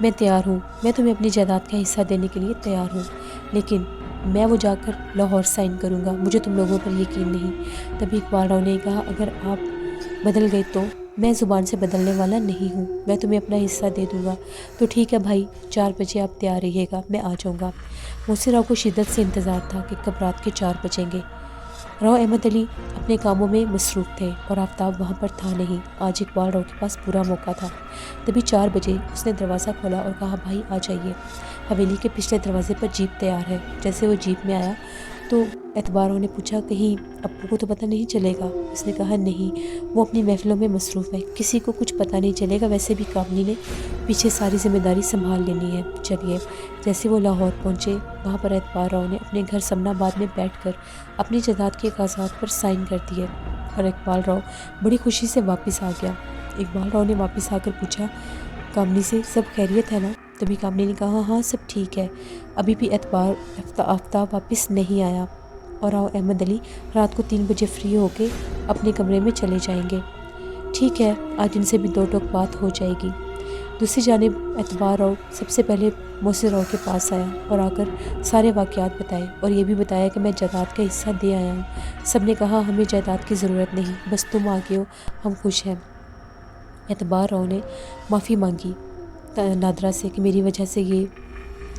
میں تیار ہوں، میں تمہیں اپنی جائیداد کا حصہ دینے کے لیے تیار ہوں، لیکن میں وہ جا کر لاہور سائن کروں گا، مجھے تم لوگوں پر یقین نہیں۔ تبھی اقبال راؤ نے کہا اگر آپ بدل گئے تو میں زبان سے بدلنے والا نہیں ہوں، میں تمہیں اپنا حصہ دے دوں گا، تو ٹھیک ہے بھائی 4 بجے آپ تیار رہیے گا، میں آ جاؤں گا۔ محسن راؤ کو شدت سے انتظار تھا کہ کب رات کے 4 بجیں گے۔ راؤ احمد علی اپنے کاموں میں مصروف تھے اور آفتاب وہاں پر تھا نہیں۔ آج اقبال راؤ کے پاس پورا موقع تھا۔ تبھی 4 بجے اس نے دروازہ کھولا اور کہا بھائی آ جائیے، حویلی کے پچھلے دروازے پر جیپ تیار ہے۔ جیسے وہ جیپ میں آیا تو اعتبار راؤ نے پوچھا کہیں ابو کو تو پتہ نہیں چلے گا؟ اس نے کہا نہیں، وہ اپنی محفلوں میں مصروف ہے، کسی کو کچھ پتہ نہیں چلے گا، ویسے بھی کامنی نے پیچھے ساری ذمہ داری سنبھال لینی ہے۔ چلیے جیسے وہ لاہور پہنچے وہاں پر اعتبار راؤ نے اپنے گھر سمن آباد میں بیٹھ کر اپنی جائیداد کے کاغذات پر سائن کر دیے اور اقبال راؤ بڑی خوشی سے واپس آ گیا۔ اقبال راؤ نے واپس آ کر پوچھا کامنی سے سب خیریت ہے نا؟ تبھی کامنی نے کہا ہاں سب ٹھیک ہے، ابھی بھی آفتاب واپس نہیں آیا اور راؤ احمد علی رات کو 3 بجے فری ہو کے اپنے کمرے میں چلے جائیں گے۔ ٹھیک ہے آج ان سے بھی 2 ٹوک بات ہو جائے گی۔ دوسری جانب اعتبار راؤ سب سے پہلے محسن راؤ کے پاس آیا اور آ کر سارے واقعات بتائے اور یہ بھی بتایا کہ میں جائیداد کا حصہ دے آیا ہوں۔ سب نے کہا ہمیں جائیداد کی ضرورت نہیں، بس تم آ گئے ہو ہم خوش ہیں۔ اعتبار راؤ نے معافی مانگی نادرہ سے کہ میری وجہ سے یہ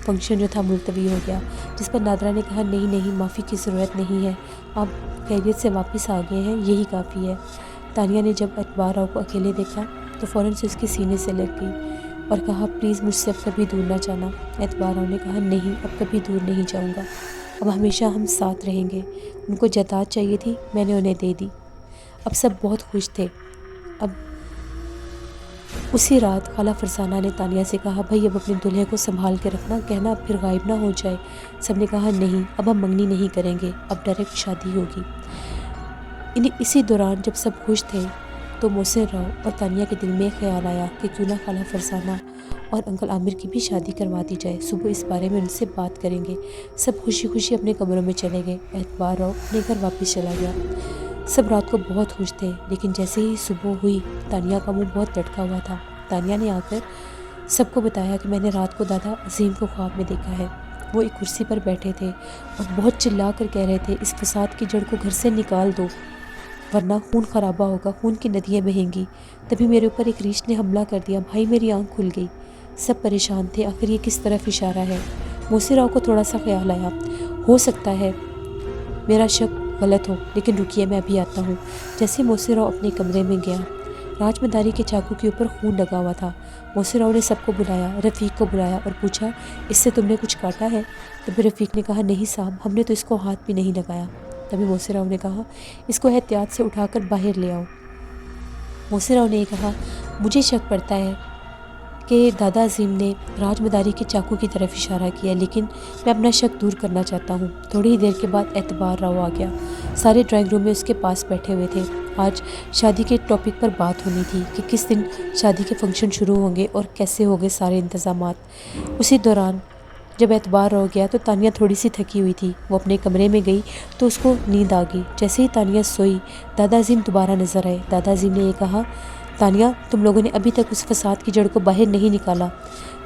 فنکشن جو تھا ملتوی ہو گیا، جس پر نادرہ نے کہا نہیں نہیں معافی کی ضرورت نہیں ہے، آپ خیریت سے واپس آ گئے ہیں یہی کافی ہے۔ تانیہ نے جب اعتبار راؤ کو اکیلے دیکھا تو فوراً سے اس کے سینے سے لگ گئی اور کہا پلیز مجھ سے اب کبھی دور نہ جانا۔ اعتبار راؤ نے کہا نہیں اب کبھی دور نہیں جاؤں گا، اب ہمیشہ ہم ساتھ رہیں گے۔ ان کو جائیداد چاہیے تھی میں نے انہیں دے دی، اب سب بہت خوش تھے۔ اب اسی رات خالہ فرزانہ نے تانیہ سے کہا بھائی اب اپنے دلہے کو سنبھال کے رکھنا، کہنا اب پھر غائب نہ ہو جائے۔ سب نے کہا نہیں اب ہم منگنی نہیں کریں گے، اب ڈائریکٹ شادی ہوگی۔ اسی دوران جب سب خوش تھے تو محسن راؤ اور تانیہ کے دل میں خیال آیا کہ کیوں نہ خالہ فرزانہ اور انکل عامر کی بھی شادی کروا دی جائے، صبح اس بارے میں ان سے بات کریں گے۔ سب خوشی خوشی اپنے کمروں میں چلے گئے۔ اعتبار راؤ اپنے گھر واپس چلا گیا۔ سب رات کو بہت خوش تھے، لیکن جیسے ہی صبح ہوئی تانیہ کا منہ بہت لٹکا ہوا تھا۔ تانیہ نے آ کر سب کو بتایا کہ میں نے رات کو دادا عظیم کو خواب میں دیکھا ہے۔ وہ ایک کرسی پر بیٹھے تھے اور بہت چلا کر کہہ رہے تھے، اس فساد کی جڑ کو گھر سے نکال دو ورنہ خون خرابہ ہوگا، خون کی ندیاں بہیں گی۔ تبھی میرے اوپر ایک ریچھ نے حملہ کر دیا، بھائی میری آنکھ کھل گئی۔ سب پریشان تھے، آخر یہ کس طرف اشارہ ہے؟ موسی راؤ کو تھوڑا سا خیال آیا، ہو سکتا ہے میرا شک غلط ہو، لیکن رکیے میں ابھی آتا ہوں۔ جیسے موسی راؤ اپنے کمرے میں گیا، راج مداری کے چاقو کے اوپر خون لگا ہوا تھا۔ موسی راؤ نے سب کو بلایا، رفیق کو بلایا اور پوچھا، اس سے تم نے کچھ کاٹا ہے؟ تبھی رفیق نے کہا، نہیں صاحب، ہم نے تو اس کو ہاتھ بھی نہیں لگایا۔ تبھی موسی راؤ نے کہا، اس کو احتیاط سے اٹھا کر باہر لے آؤ۔ موسی راؤ نے یہ کہا، مجھے شک پڑتا ہے کہ دادا عظیم نے راج مداری کے چاقو کی طرف اشارہ کیا، لیکن میں اپنا شک دور کرنا چاہتا ہوں۔ تھوڑی ہی دیر کے بعد اعتبار راؤ آ گیا۔ سارے ڈرائنگ روم میں اس کے پاس بیٹھے ہوئے تھے۔ آج شادی کے ٹاپک پر بات ہونی تھی کہ کس دن شادی کے فنکشن شروع ہوں گے اور کیسے ہوں گے سارے انتظامات۔ اسی دوران جب اعتبار راؤ گیا تو تانیہ تھوڑی سی تھکی ہوئی تھی۔ وہ اپنے کمرے میں گئی تو اس کو نیند آ گئی۔ جیسے ہی تانیہ سوئی، دادا عظیم دوبارہ نظر آئے۔ دادا عظیم نے یہ کہا، تانیہ، تم لوگوں نے ابھی تک اس فساد کی جڑ کو باہر نہیں نکالا،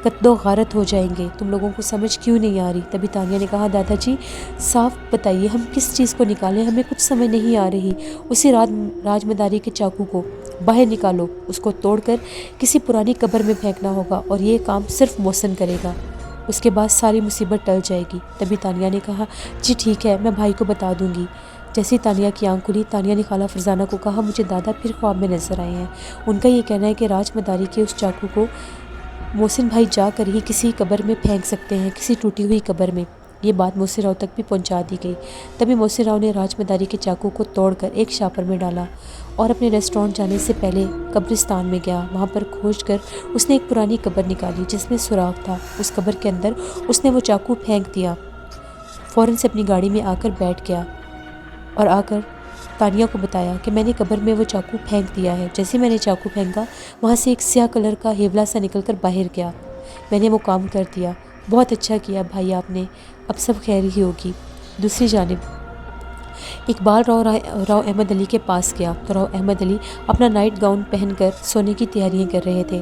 قتل و غارت ہو جائیں گے، تم لوگوں کو سمجھ کیوں نہیں آ رہی؟ تبھی تانیہ نے کہا، دادا جی صاف بتائیے ہم کس چیز کو نکالیں، ہمیں کچھ سمجھ نہیں آ رہی۔ اسی راج مداری کے چاقو کو باہر نکالو، اس کو توڑ کر کسی پرانی قبر میں پھینکنا ہوگا اور یہ کام صرف محسن کرے گا، اس کے بعد ساری مصیبت ٹل جائے گی۔ تبھی تانیہ نے کہا، جی ٹھیک ہے، میں بھائی کو بتا دوں گی۔ جیسے تانیہ کی آنکھ کھلی، تانیہ نے خالہ فرزانہ کو کہا، مجھے دادا پھر خواب میں نظر آئے ہیں۔ ان کا یہ کہنا ہے کہ راج مداری کے اس چاقو کو محسن بھائی جا کر ہی کسی قبر میں پھینک سکتے ہیں، کسی ٹوٹی ہوئی قبر میں۔ یہ بات موسی راؤ تک بھی پہنچا دی گئی۔ تبھی موسی راؤ نے راج مداری کے چاقو کو توڑ کر ایک شاپر میں ڈالا اور اپنے ریسٹورانٹ جانے سے پہلے قبرستان میں گیا۔ وہاں پر کھوج کر اس نے ایک پرانی قبر نکالی جس میں سوراخ تھا۔ اس قبر کے اندر اس نے وہ چاقو پھینک دیا، فوراً سے اپنی گاڑی میں آ کر بیٹھ گیا اور آ کر تانیہ کو بتایا کہ میں نے قبر میں وہ چاقو پھینک دیا ہے۔ جیسے میں نے چاقو پھینکا، وہاں سے ایک سیاہ کلر کا ہیولا سا نکل کر باہر گیا۔ میں نے وہ کام کر دیا، بہت اچھا کیا بھائی آپ نے، اب سب خیر ہی ہوگی۔ دوسری جانب اقبال راؤ احمد علی کے پاس گیا تو راؤ احمد علی اپنا نائٹ گاؤن پہن کر سونے کی تیاریاں کر رہے تھے۔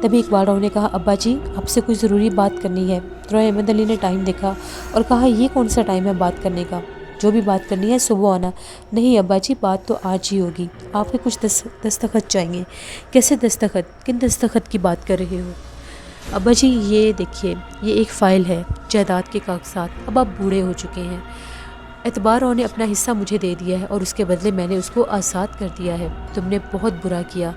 تبھی اقبال راؤ نے کہا، ابا جی آپ سے کوئی ضروری بات کرنی ہے۔ راؤ احمد علی نے ٹائم دیکھا اور کہا، یہ کون سا ٹائم ہے بات کرنے کا؟ جو بھی بات کرنی ہے صبح آنا۔ نہیں ابا جی، بات تو آج ہی ہوگی، آپ کے کچھ دستخط چاہیے۔ کیسے دستخط؟ کن دستخط کی بات کر رہے ہو؟ ابا جی یہ دیکھیے، یہ ایک فائل ہے، جائیداد کے کاغذات، اب آپ بوڑھے ہو چکے ہیں، اعتبار راؤ نے اپنا حصہ مجھے دے دیا ہے اور اس کے بدلے میں نے اس کو آزاد کر دیا ہے، تم نے بہت برا کیا۔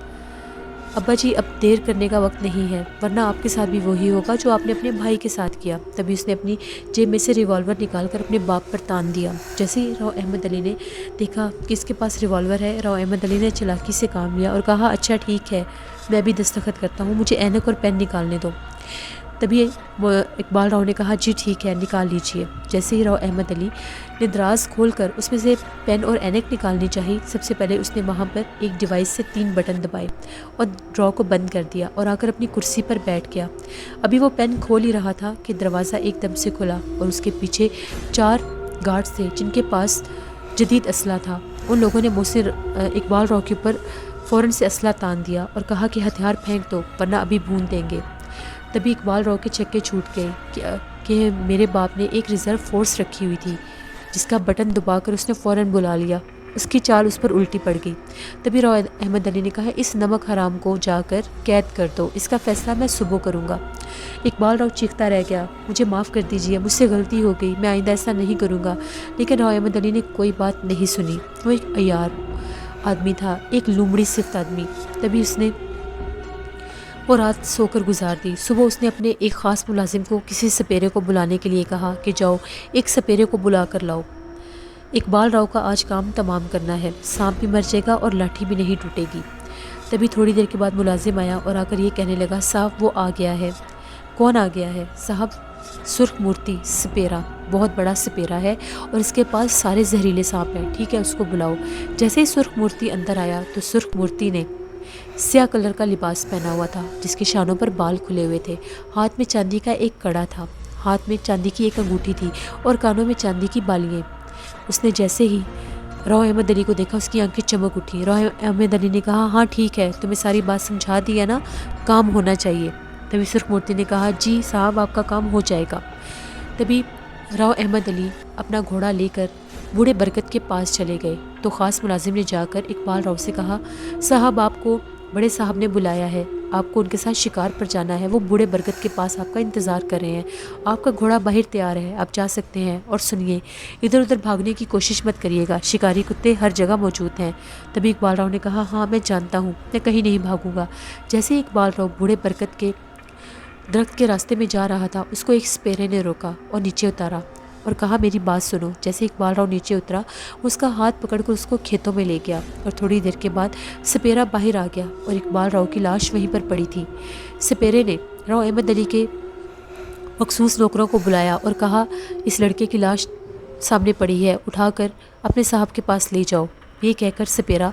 ابا جی اب دیر کرنے کا وقت نہیں ہے، ورنہ آپ کے ساتھ بھی وہی ہوگا جو آپ نے اپنے بھائی کے ساتھ کیا۔ تبھی اس نے اپنی جیب میں سے ریوالور نکال کر اپنے باپ پر تان دیا۔ جیسے ہی راؤ احمد علی نے دیکھا کہ اس کے پاس ریوالور ہے، راؤ احمد علی نے چلاکی سے کام لیا اور کہا، اچھا ٹھیک ہے، میں بھی دستخط کرتا ہوں، مجھے اینک اور پین نکالنے دو۔ تبھی اقبال راؤ نے کہا، جی ٹھیک ہے، نکال لیجئے۔ جیسے ہی راؤ احمد علی نے دراز کھول کر اس میں سے پین اور اینک نکالنی چاہی، سب سے پہلے اس نے وہاں پر ایک ڈیوائس سے 3 بٹن دبائے اور ڈرا کو بند کر دیا اور آ کر اپنی کرسی پر بیٹھ گیا۔ ابھی وہ پین کھول ہی رہا تھا کہ دروازہ ایک دم سے کھلا اور اس کے پیچھے 4 گارڈز تھے جن کے پاس جدید اسلحہ تھا۔ ان لوگوں نے اقبال راؤ کے اوپر فوراً سے اسلحہ تان دیا اور کہا کہ ہتھیار پھینک دو ورنہ ابھی بھون دیں گے۔ تبھی اقبال راؤ کے چکے چھوٹ گئے کہ میرے باپ نے ایک ریزرو فورس رکھی ہوئی تھی جس کا بٹن دبا کر اس نے فوراً بلا لیا، اس کی چال اس پر الٹی پڑ گئی۔ تبھی راؤ احمد علی نے کہا، اس نمک حرام کو جا کر قید کر دو، اس کا فیصلہ میں صبح کروں گا۔ اقبال راؤ چیختا رہ گیا، مجھے معاف کر دیجیے، مجھ سے غلطی ہو گئی، میں آئندہ ایسا نہیں کروں گا۔ لیکن راؤ احمد علی نے کوئی بات نہیں سنی، وہ ایک عیار آدمی تھا، ایک لومڑی صفت آدمی۔ تبھی اس نے وہ رات سو کر گزار دی۔ صبح اس نے اپنے ایک خاص ملازم کو کسی سپیرے کو بلانے کے لیے کہا کہ جاؤ ایک سپیرے کو بلا کر لاؤ، اقبال راؤ کا آج کام تمام کرنا ہے، سانپ بھی مر جائے گا اور لاٹھی بھی نہیں ٹوٹے گی۔ تبھی تھوڑی دیر کے بعد ملازم آیا اور آ کر یہ کہنے لگا، صاحب وہ آ گیا ہے۔ کون آ گیا ہے؟ صاحب سرخ مورتی سپیرا، بہت بڑا سپیرا ہے اور اس کے پاس سارے زہریلے سانپ ہیں، ٹھیک ہے اس کو بلاؤ۔ جیسے ہی سرخ مورتی اندر آیا تو سرخ مورتی نے سیاہ کلر کا لباس پہنا ہوا تھا جس کے شانوں پر بال کھلے ہوئے تھے، ہاتھ میں چاندی کا ایک کڑا تھا، ہاتھ میں چاندی کی ایک انگوٹھی تھی اور کانوں میں چاندی کی بالیاں۔ اس نے جیسے ہی راؤ احمد علی کو دیکھا اس کی آنکھیں چمک اٹھی۔ راؤ احمد علی نے کہا، ہاں ٹھیک ہے، تمہیں ساری بات سمجھا دی ہے نا، کام ہونا چاہیے۔ تبھی سرخ مورتی نے کہا جی صاحب آپ کا کام ہو جائے گا۔ تبھی راؤ احمد علی اپنا گھوڑا لے کر بوڑھے برکت کے پاس چلے گئے تو خاص ملازم نے جا کر اقبال راؤ سے کہا صاحب آپ کو بڑے صاحب نے بلایا ہے، آپ کو ان کے ساتھ شکار پر جانا ہے، وہ بوڑھے برکت کے پاس آپ کا انتظار کر رہے ہیں، آپ کا گھوڑا باہر تیار ہے، آپ جا سکتے ہیں۔ اور سنیے ادھر ادھر بھاگنے کی کوشش مت کریے گا، شکاری کتے ہر جگہ موجود ہیں۔ تبھی اقبال راؤ نے کہا ہاں میں جانتا ہوں، میں کہیں نہیں بھاگوں گا۔ جیسے ہی اقبال راؤ بوڑھے برکت کے درخت کے راستے میں جا رہا تھا اس کو ایک سپیرے نے روکا اور نیچے اتارا اور کہا میری بات سنو۔ جیسے اقبال راؤ نیچے اترا اس کا ہاتھ پکڑ کر اس کو کھیتوں میں لے گیا اور تھوڑی دیر کے بعد سپیرا باہر آ گیا اور اقبال راؤ کی لاش وہیں پر پڑی تھی۔ سپیرے نے راؤ احمد علی کے مخصوص نوکروں کو بلایا اور کہا اس لڑکے کی لاش سامنے پڑی ہے، اٹھا کر اپنے صاحب کے پاس لے جاؤ۔ یہ کہہ کر سپیرا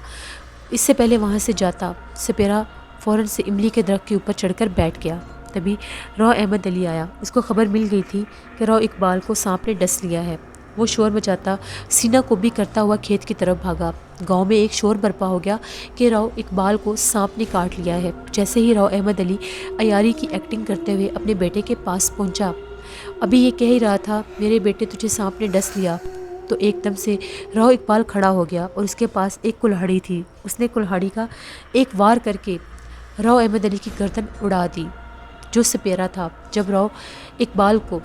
اس سے پہلے وہاں سے جاتا سپیرا فوراً سے املی کے درخت کے اوپر چڑھ کر بیٹھ گیا۔ تبھی راؤ احمد علی آیا، اس کو خبر مل گئی تھی کہ راؤ اقبال کو سانپ نے ڈس لیا ہے۔ وہ شور مچاتا سینہ کو بھی کرتا ہوا کھیت کی طرف بھاگا۔ گاؤں میں ایک شور برپا ہو گیا کہ راؤ اقبال کو سانپ نے کاٹ لیا ہے۔ جیسے ہی راؤ احمد علی عیاری کی ایکٹنگ کرتے ہوئے اپنے بیٹے کے پاس پہنچا، ابھی یہ کہہ ہی رہا تھا میرے بیٹے تجھے سانپ نے ڈس لیا، تو ایک دم سے راؤ اقبال کھڑا ہو گیا اور اس کے پاس ایک کلہاڑی تھی۔ اس نے کلہاڑی کا ایک وار کر کے راؤ احمد علی کی گردن اڑا دی جو سپیرا تھا۔ جب راؤ اقبال کو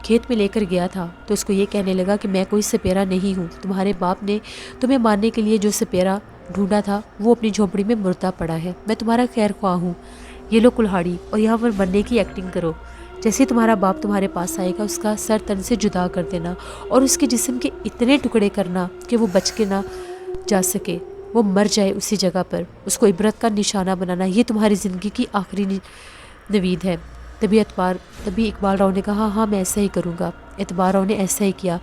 کھیت میں لے کر گیا تھا تو اس کو یہ کہنے لگا کہ میں کوئی سپیرا نہیں ہوں، تمہارے باپ نے تمہیں مارنے کے لیے جو سپیرا ڈھونڈا تھا وہ اپنی جھونپڑی میں مردہ پڑا ہے، میں تمہارا خیر خواہ ہوں، یہ لو کلہاڑی اور یہاں پر مرنے کی ایکٹنگ کرو۔ جیسے تمہارا باپ تمہارے پاس آئے گا اس کا سر تن سے جدا کر دینا اور اس کے جسم کے اتنے ٹکڑے کرنا کہ وہ بچ کے نہ جا سکے، وہ مر جائے اسی جگہ پر، اس کو عبرت کا نشانہ بنانا، یہ تمہاری زندگی کی آخری نوید ہے۔ تبھی اقبال راؤ نے کہا ہاں میں ایسا ہی کروں گا۔ اعتبار راؤ نے ایسا ہی کیا۔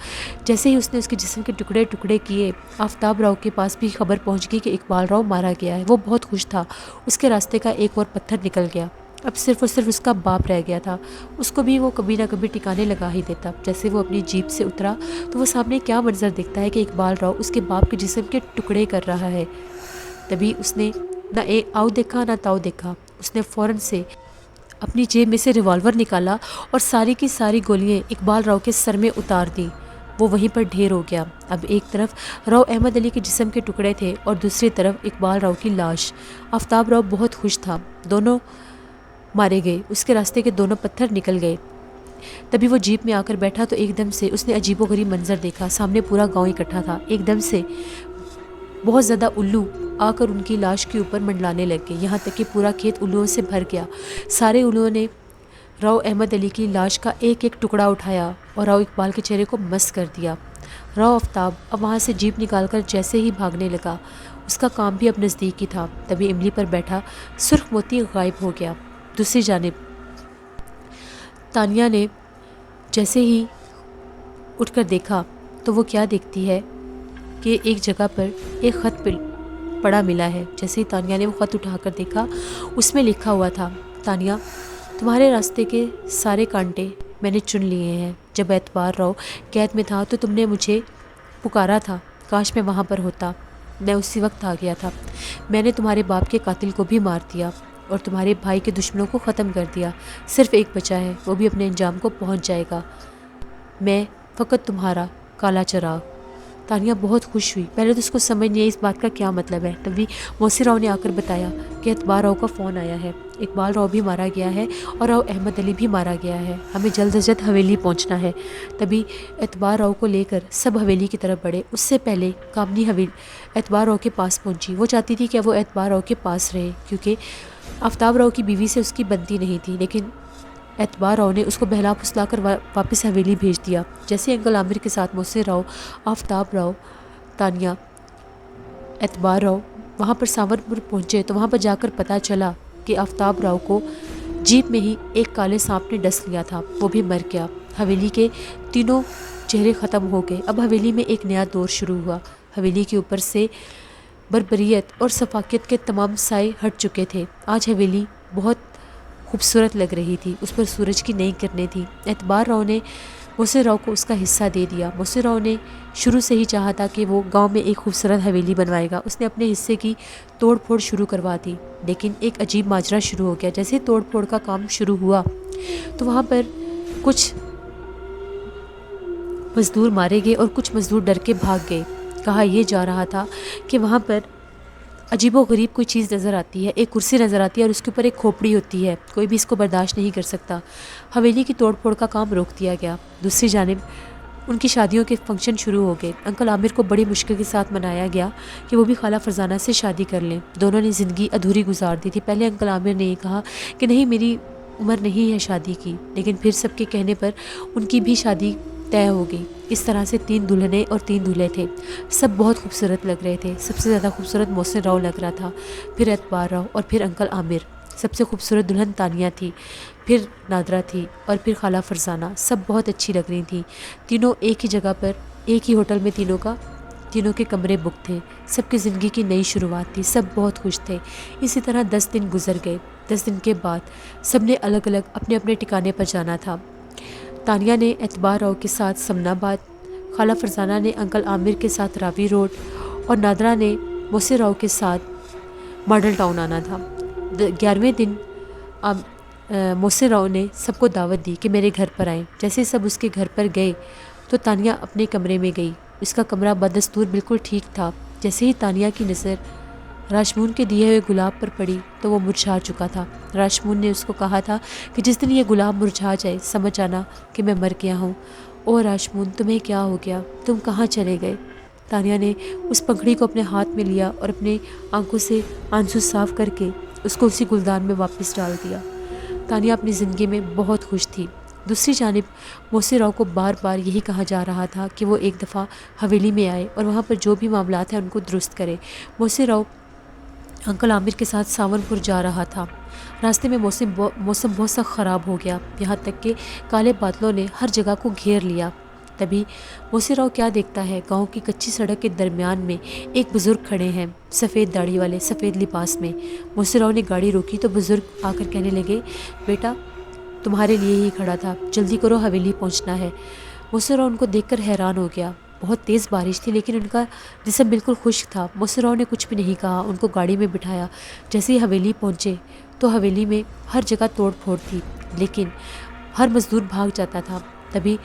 جیسے ہی اس نے اس کے جسم کے ٹکڑے ٹکڑے کیے، آفتاب راؤ کے پاس بھی خبر پہنچ گئی کہ اقبال راؤ مارا گیا ہے۔ وہ بہت خوش تھا، اس کے راستے کا ایک اور پتھر نکل گیا، اب صرف اور صرف اس کا باپ رہ گیا تھا، اس کو بھی وہ کبھی نہ کبھی ٹکانے لگا ہی دیتا۔ جیسے وہ اپنی جیپ سے اترا تو وہ سامنے کیا منظر دیکھتا ہے کہ اقبال راؤ اس کے باپ کے جسم کے ٹکڑے کر رہا ہے۔ تبھی اس نے نہ آؤ دیکھا نہ تاؤ دیکھا، اس نے فوراً سے اپنی جیب میں سے ریوالور نکالا اور ساری کی ساری گولیاں اقبال راؤ کے سر میں اتار دیں۔ وہ وہیں پر ڈھیر ہو گیا۔ اب ایک طرف راؤ احمد علی کے جسم کے ٹکڑے تھے اور دوسری طرف اقبال راؤ کی لاش۔ آفتاب راؤ بہت خوش تھا، دونوں مارے گئے، اس کے راستے کے دونوں پتھر نکل گئے۔ تبھی وہ جیپ میں آ کر بیٹھا تو ایک دم سے اس نے عجیب و غریب منظر دیکھا، سامنے پورا گاؤں اکٹھا تھا۔ ایک دم سے بہت زیادہ الو آ کر ان کی لاش کے اوپر منڈلانے لگ گئے، یہاں تک کہ پورا کھیت الوؤں سے بھر گیا۔ سارے الوؤں نے راؤ احمد علی کی لاش کا ایک ایک ٹکڑا اٹھایا اور راؤ اقبال کے چہرے کو مس کر دیا۔ راؤ آفتاب اب وہاں سے جیپ نکال کر جیسے ہی بھاگنے لگا، اس کا کام بھی اب نزدیک ہی تھا۔ تبھی املی پر بیٹھا سرخ موتی غائب ہو گیا۔ دوسری جانب تانیہ نے جیسے ہی اٹھ کر دیکھا تو وہ کیا دیکھتی ہے کہ ایک جگہ پر ایک خط پڑا ملا ہے۔ جیسے ہی تانیہ نے وہ خط اٹھا کر دیکھا اس میں لکھا ہوا تھا تانیہ تمہارے راستے کے سارے کانٹے میں نے چن لیے ہیں، جب اعتبار راؤ قید میں تھا تو تم نے مجھے پکارا تھا، کاش میں وہاں پر ہوتا، میں اسی وقت آ گیا تھا، میں نے تمہارے باپ کے قاتل کو بھی مار دیا اور تمہارے بھائی کے دشمنوں کو ختم کر دیا، صرف ایک بچا ہے، وہ بھی اپنے انجام کو پہنچ جائے گا، میں فقط تمہارا کالا چراغ۔ تانیہ بہت خوش ہوئی، پہلے تو اس کو سمجھ نہیں آئی اس بات کا کیا مطلب ہے۔ تبھی موسی راؤ نے آ کر بتایا کہ اعتبار راؤ کا فون آیا ہے، اقبال راؤ بھی مارا گیا ہے اور راؤ احمد علی بھی مارا گیا ہے، ہمیں جلد از جلد حویلی پہنچنا ہے۔ تبھی اعتبار راؤ کو لے کر سب حویلی کی طرف بڑھے۔ اس سے پہلے کامنی اعتبار راؤ کے پاس پہنچی، وہ چاہتی تھی کہ وہ اعتبار راؤ کے پاس رہے کیونکہ آفتاب راؤ کی بیوی سے اس کی بنتی نہیں تھی، لیکن اعتبار راؤ نے اس کو بہلا پھسلا کر واپس حویلی بھیج دیا۔ جیسے انکل عامر کے ساتھ موسی راؤ، آفتاب راؤ، تانیہ، اعتبار راؤ وہاں پر سانورپور پہنچے تو وہاں پر جا کر پتہ چلا کہ آفتاب راؤ کو جیپ میں ہی ایک کالے سانپ نے ڈس لیا تھا، وہ بھی مر گیا۔ حویلی کے تینوں چہرے ختم ہو گئے، اب حویلی میں ایک نیا دور شروع ہوا۔ حویلی کے اوپر سے بربریت اور سفاکیت کے تمام سائے ہٹ چکے تھے۔ آج حویلی بہت خوبصورت لگ رہی تھی، اس پر سورج کی نئی کرنیں تھیں۔ اعتبار راؤ نے محسن راؤ کو اس کا حصہ دے دیا۔ محسن راؤ نے شروع سے ہی چاہا تھا کہ وہ گاؤں میں ایک خوبصورت حویلی بنوائے گا۔ اس نے اپنے حصے کی توڑ پھوڑ شروع کروا دی، لیکن ایک عجیب ماجرا شروع ہو گیا۔ جیسے توڑ پھوڑ کا کام شروع ہوا تو وہاں پر کچھ مزدور مارے گئے اور کچھ مزدور ڈر کے بھاگ گئے۔ کہا یہ جا رہا تھا کہ وہاں پر عجیب و غریب کوئی چیز نظر آتی ہے، ایک کرسی نظر آتی ہے اور اس کے اوپر ایک کھوپڑی ہوتی ہے، کوئی بھی اس کو برداشت نہیں کر سکتا۔ حویلی کی توڑ پھوڑ کا کام روک دیا گیا۔ دوسری جانب ان کی شادیوں کے فنکشن شروع ہو گئے۔ انکل عامر کو بڑی مشکل کے ساتھ منایا گیا کہ وہ بھی خالہ فرزانہ سے شادی کر لیں۔ دونوں نے زندگی ادھوری گزار دی تھی۔ پہلے انکل عامر نے یہ کہا کہ نہیں، میری عمر نہیں ہے شادی کی، لیکن پھر سب کے کہنے پر ان کی بھی شادی طے ہو گئی۔ اس طرح سے 3 دلہنیں اور 3 دولہے تھے۔ سب بہت خوبصورت لگ رہے تھے۔ سب سے زیادہ خوبصورت محسن راؤ لگ رہا تھا، پھر اعتبار راؤ اور پھر انکل عامر۔ سب سے خوبصورت دلہن تانیہ تھی، پھر نادرہ تھی اور پھر خالہ فرزانہ۔ سب بہت اچھی لگ رہی تھیں۔ تینوں ایک ہی جگہ پر، ایک ہی ہوٹل میں تینوں کے کمرے بک تھے۔ سب کی زندگی کی نئی شروعات تھی۔ سب بہت خوش تھے۔ اسی طرح 10 دن گزر گئے۔ 10 دن کے بعد سب نے الگ الگ اپنے اپنے ٹھکانے پر جانا تھا۔ تانیہ نے اعتبار راؤ کے ساتھ سمن آباد، خالہ فرزانہ نے انکل عامر کے ساتھ راوی روڈ اور نادرہ نے محسن راؤ کے ساتھ ماڈل ٹاؤن آنا تھا۔ 11ویں دن محسن راؤ نے سب کو دعوت دی کہ میرے گھر پر آئیں۔ جیسے سب اس کے گھر پر گئے تو تانیہ اپنے کمرے میں گئی۔ اس کا کمرہ بدستور بالکل ٹھیک تھا۔ جیسے ہی تانیہ کی نظر راشمون کے دیے ہوئے گلاب پر پڑی تو وہ مرجھا چکا تھا۔ راشمون نے اس کو کہا تھا کہ جس دن یہ گلاب مرجھا جائے سمجھ جانا کہ میں مر گیا ہوں۔ او راشمون، تمہیں کیا ہو گیا؟ تم کہاں چلے گئے؟ تانیہ نے اس پگڑی کو اپنے ہاتھ میں لیا اور اپنے آنکھوں سے آنسو صاف کر کے اس کو اسی گلدان میں واپس ڈال دیا۔ تانیہ اپنی زندگی میں بہت خوش تھی۔ دوسری جانب محسن راؤ کو بار بار یہی کہا جا رہا تھا کہ وہ ایک دفعہ حویلی میں آئے اور وہاں پر جو بھی معاملات ہیں ان کو درست کرے۔ محسن راؤ انکل عامر کے ساتھ ساون پور جا رہا تھا۔ راستے میں موسم بہت سخت خراب ہو گیا، یہاں تک کہ کالے بادلوں نے ہر جگہ کو گھیر لیا۔ تبھی محسن راؤ کیا دیکھتا ہے، گاؤں کی کچی سڑک کے درمیان میں ایک بزرگ کھڑے ہیں، سفید داڑھی والے، سفید لباس میں۔ محسن راؤ نے گاڑی روکی تو بزرگ آ کر کہنے لگے، بیٹا تمہارے لیے ہی کھڑا تھا، جلدی کرو، حویلی پہنچنا ہے۔ محسن راؤ ان کو دیکھ کر حیران ہو گیا۔ بہت تیز بارش تھی لیکن ان کا جسم بالکل خشک تھا۔ محسن راؤ نے کچھ بھی نہیں کہا، ان کو گاڑی میں بٹھایا۔ جیسے ہی حویلی پہنچے تو حویلی میں ہر جگہ توڑ پھوڑ تھی، لیکن ہر مزدور بھاگ جاتا تھا۔ تبھی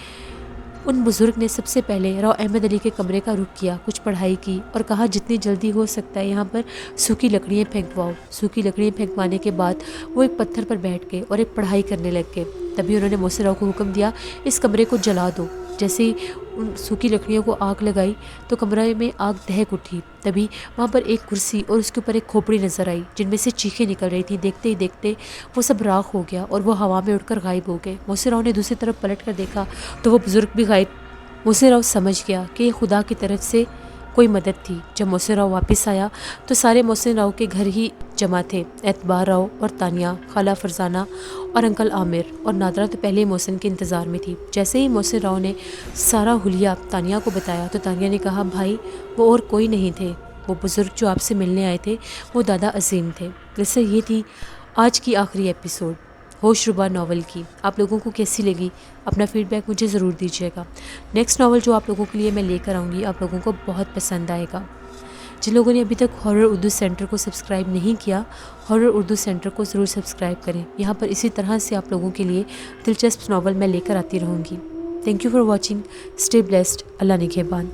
ان بزرگ نے سب سے پہلے راؤ احمد علی کے کمرے کا رخ کیا، کچھ پڑھائی کی اور کہا جتنی جلدی ہو سکتا ہے یہاں پر سوکھی لکڑیاں پھینکواؤ۔ سوکھی لکڑیاں پھینکوانے کے بعد وہ ایک پتھر پر بیٹھ گئے اور ایک پڑھائی کرنے لگ گئے۔ تبھی انہوں نے محسن راؤ کو حکم دیا، اس کمرے کو جلا دو۔ جیسے ہی ان سوکھی لکڑیوں کو آگ لگائی تو کمرے میں آگ دہک اٹھی۔ تبھی وہاں پر ایک کرسی اور اس کے اوپر ایک کھوپڑی نظر آئی جن میں سے چیخیں نکل رہی تھیں۔ دیکھتے ہی دیکھتے وہ سب راکھ ہو گیا اور وہ ہوا میں اڑ کر غائب ہو گئے۔ محسن راؤ نے دوسری طرف پلٹ کر دیکھا تو وہ بزرگ بھی غائب۔ محسن راؤ سمجھ گیا کہ یہ خدا کی طرف سے کوئی مدد تھی۔ جب محسن راؤ واپس آیا تو سارے محسن راؤ کے گھر ہی جمع تھے، اعتبار راؤ اور تانیہ، خالہ فرزانہ اور انکل عامر، اور نادرہ تو پہلے ہی محسن کے انتظار میں تھی۔ جیسے ہی محسن راؤ نے سارا حلیہ تانیہ کو بتایا تو تانیہ نے کہا، بھائی وہ اور کوئی نہیں تھے، وہ بزرگ جو آپ سے ملنے آئے تھے وہ دادا عظیم تھے۔ ویسے یہ تھی آج کی آخری ایپیسوڈ ہوش ربا ناول کی۔ آپ لوگوں کو کیسی لگی؟ اپنا فیڈ بیک مجھے ضرور دیجیے گا۔ نیکسٹ ناول جو آپ لوگوں کے لیے میں لے کر آؤں گی آپ لوگوں کو بہت پسند آئے گا۔ جن لوگوں نے ابھی تک ہارر اردو سینٹر کو سبسکرائب نہیں کیا، ہارر اردو سینٹر کو ضرور سبسکرائب کریں۔ یہاں پر اسی طرح سے آپ لوگوں کے لیے دلچسپ ناول میں لے کر آتی رہوں گی۔ Thank you for watching, stay blessed, اللہ نگہبان۔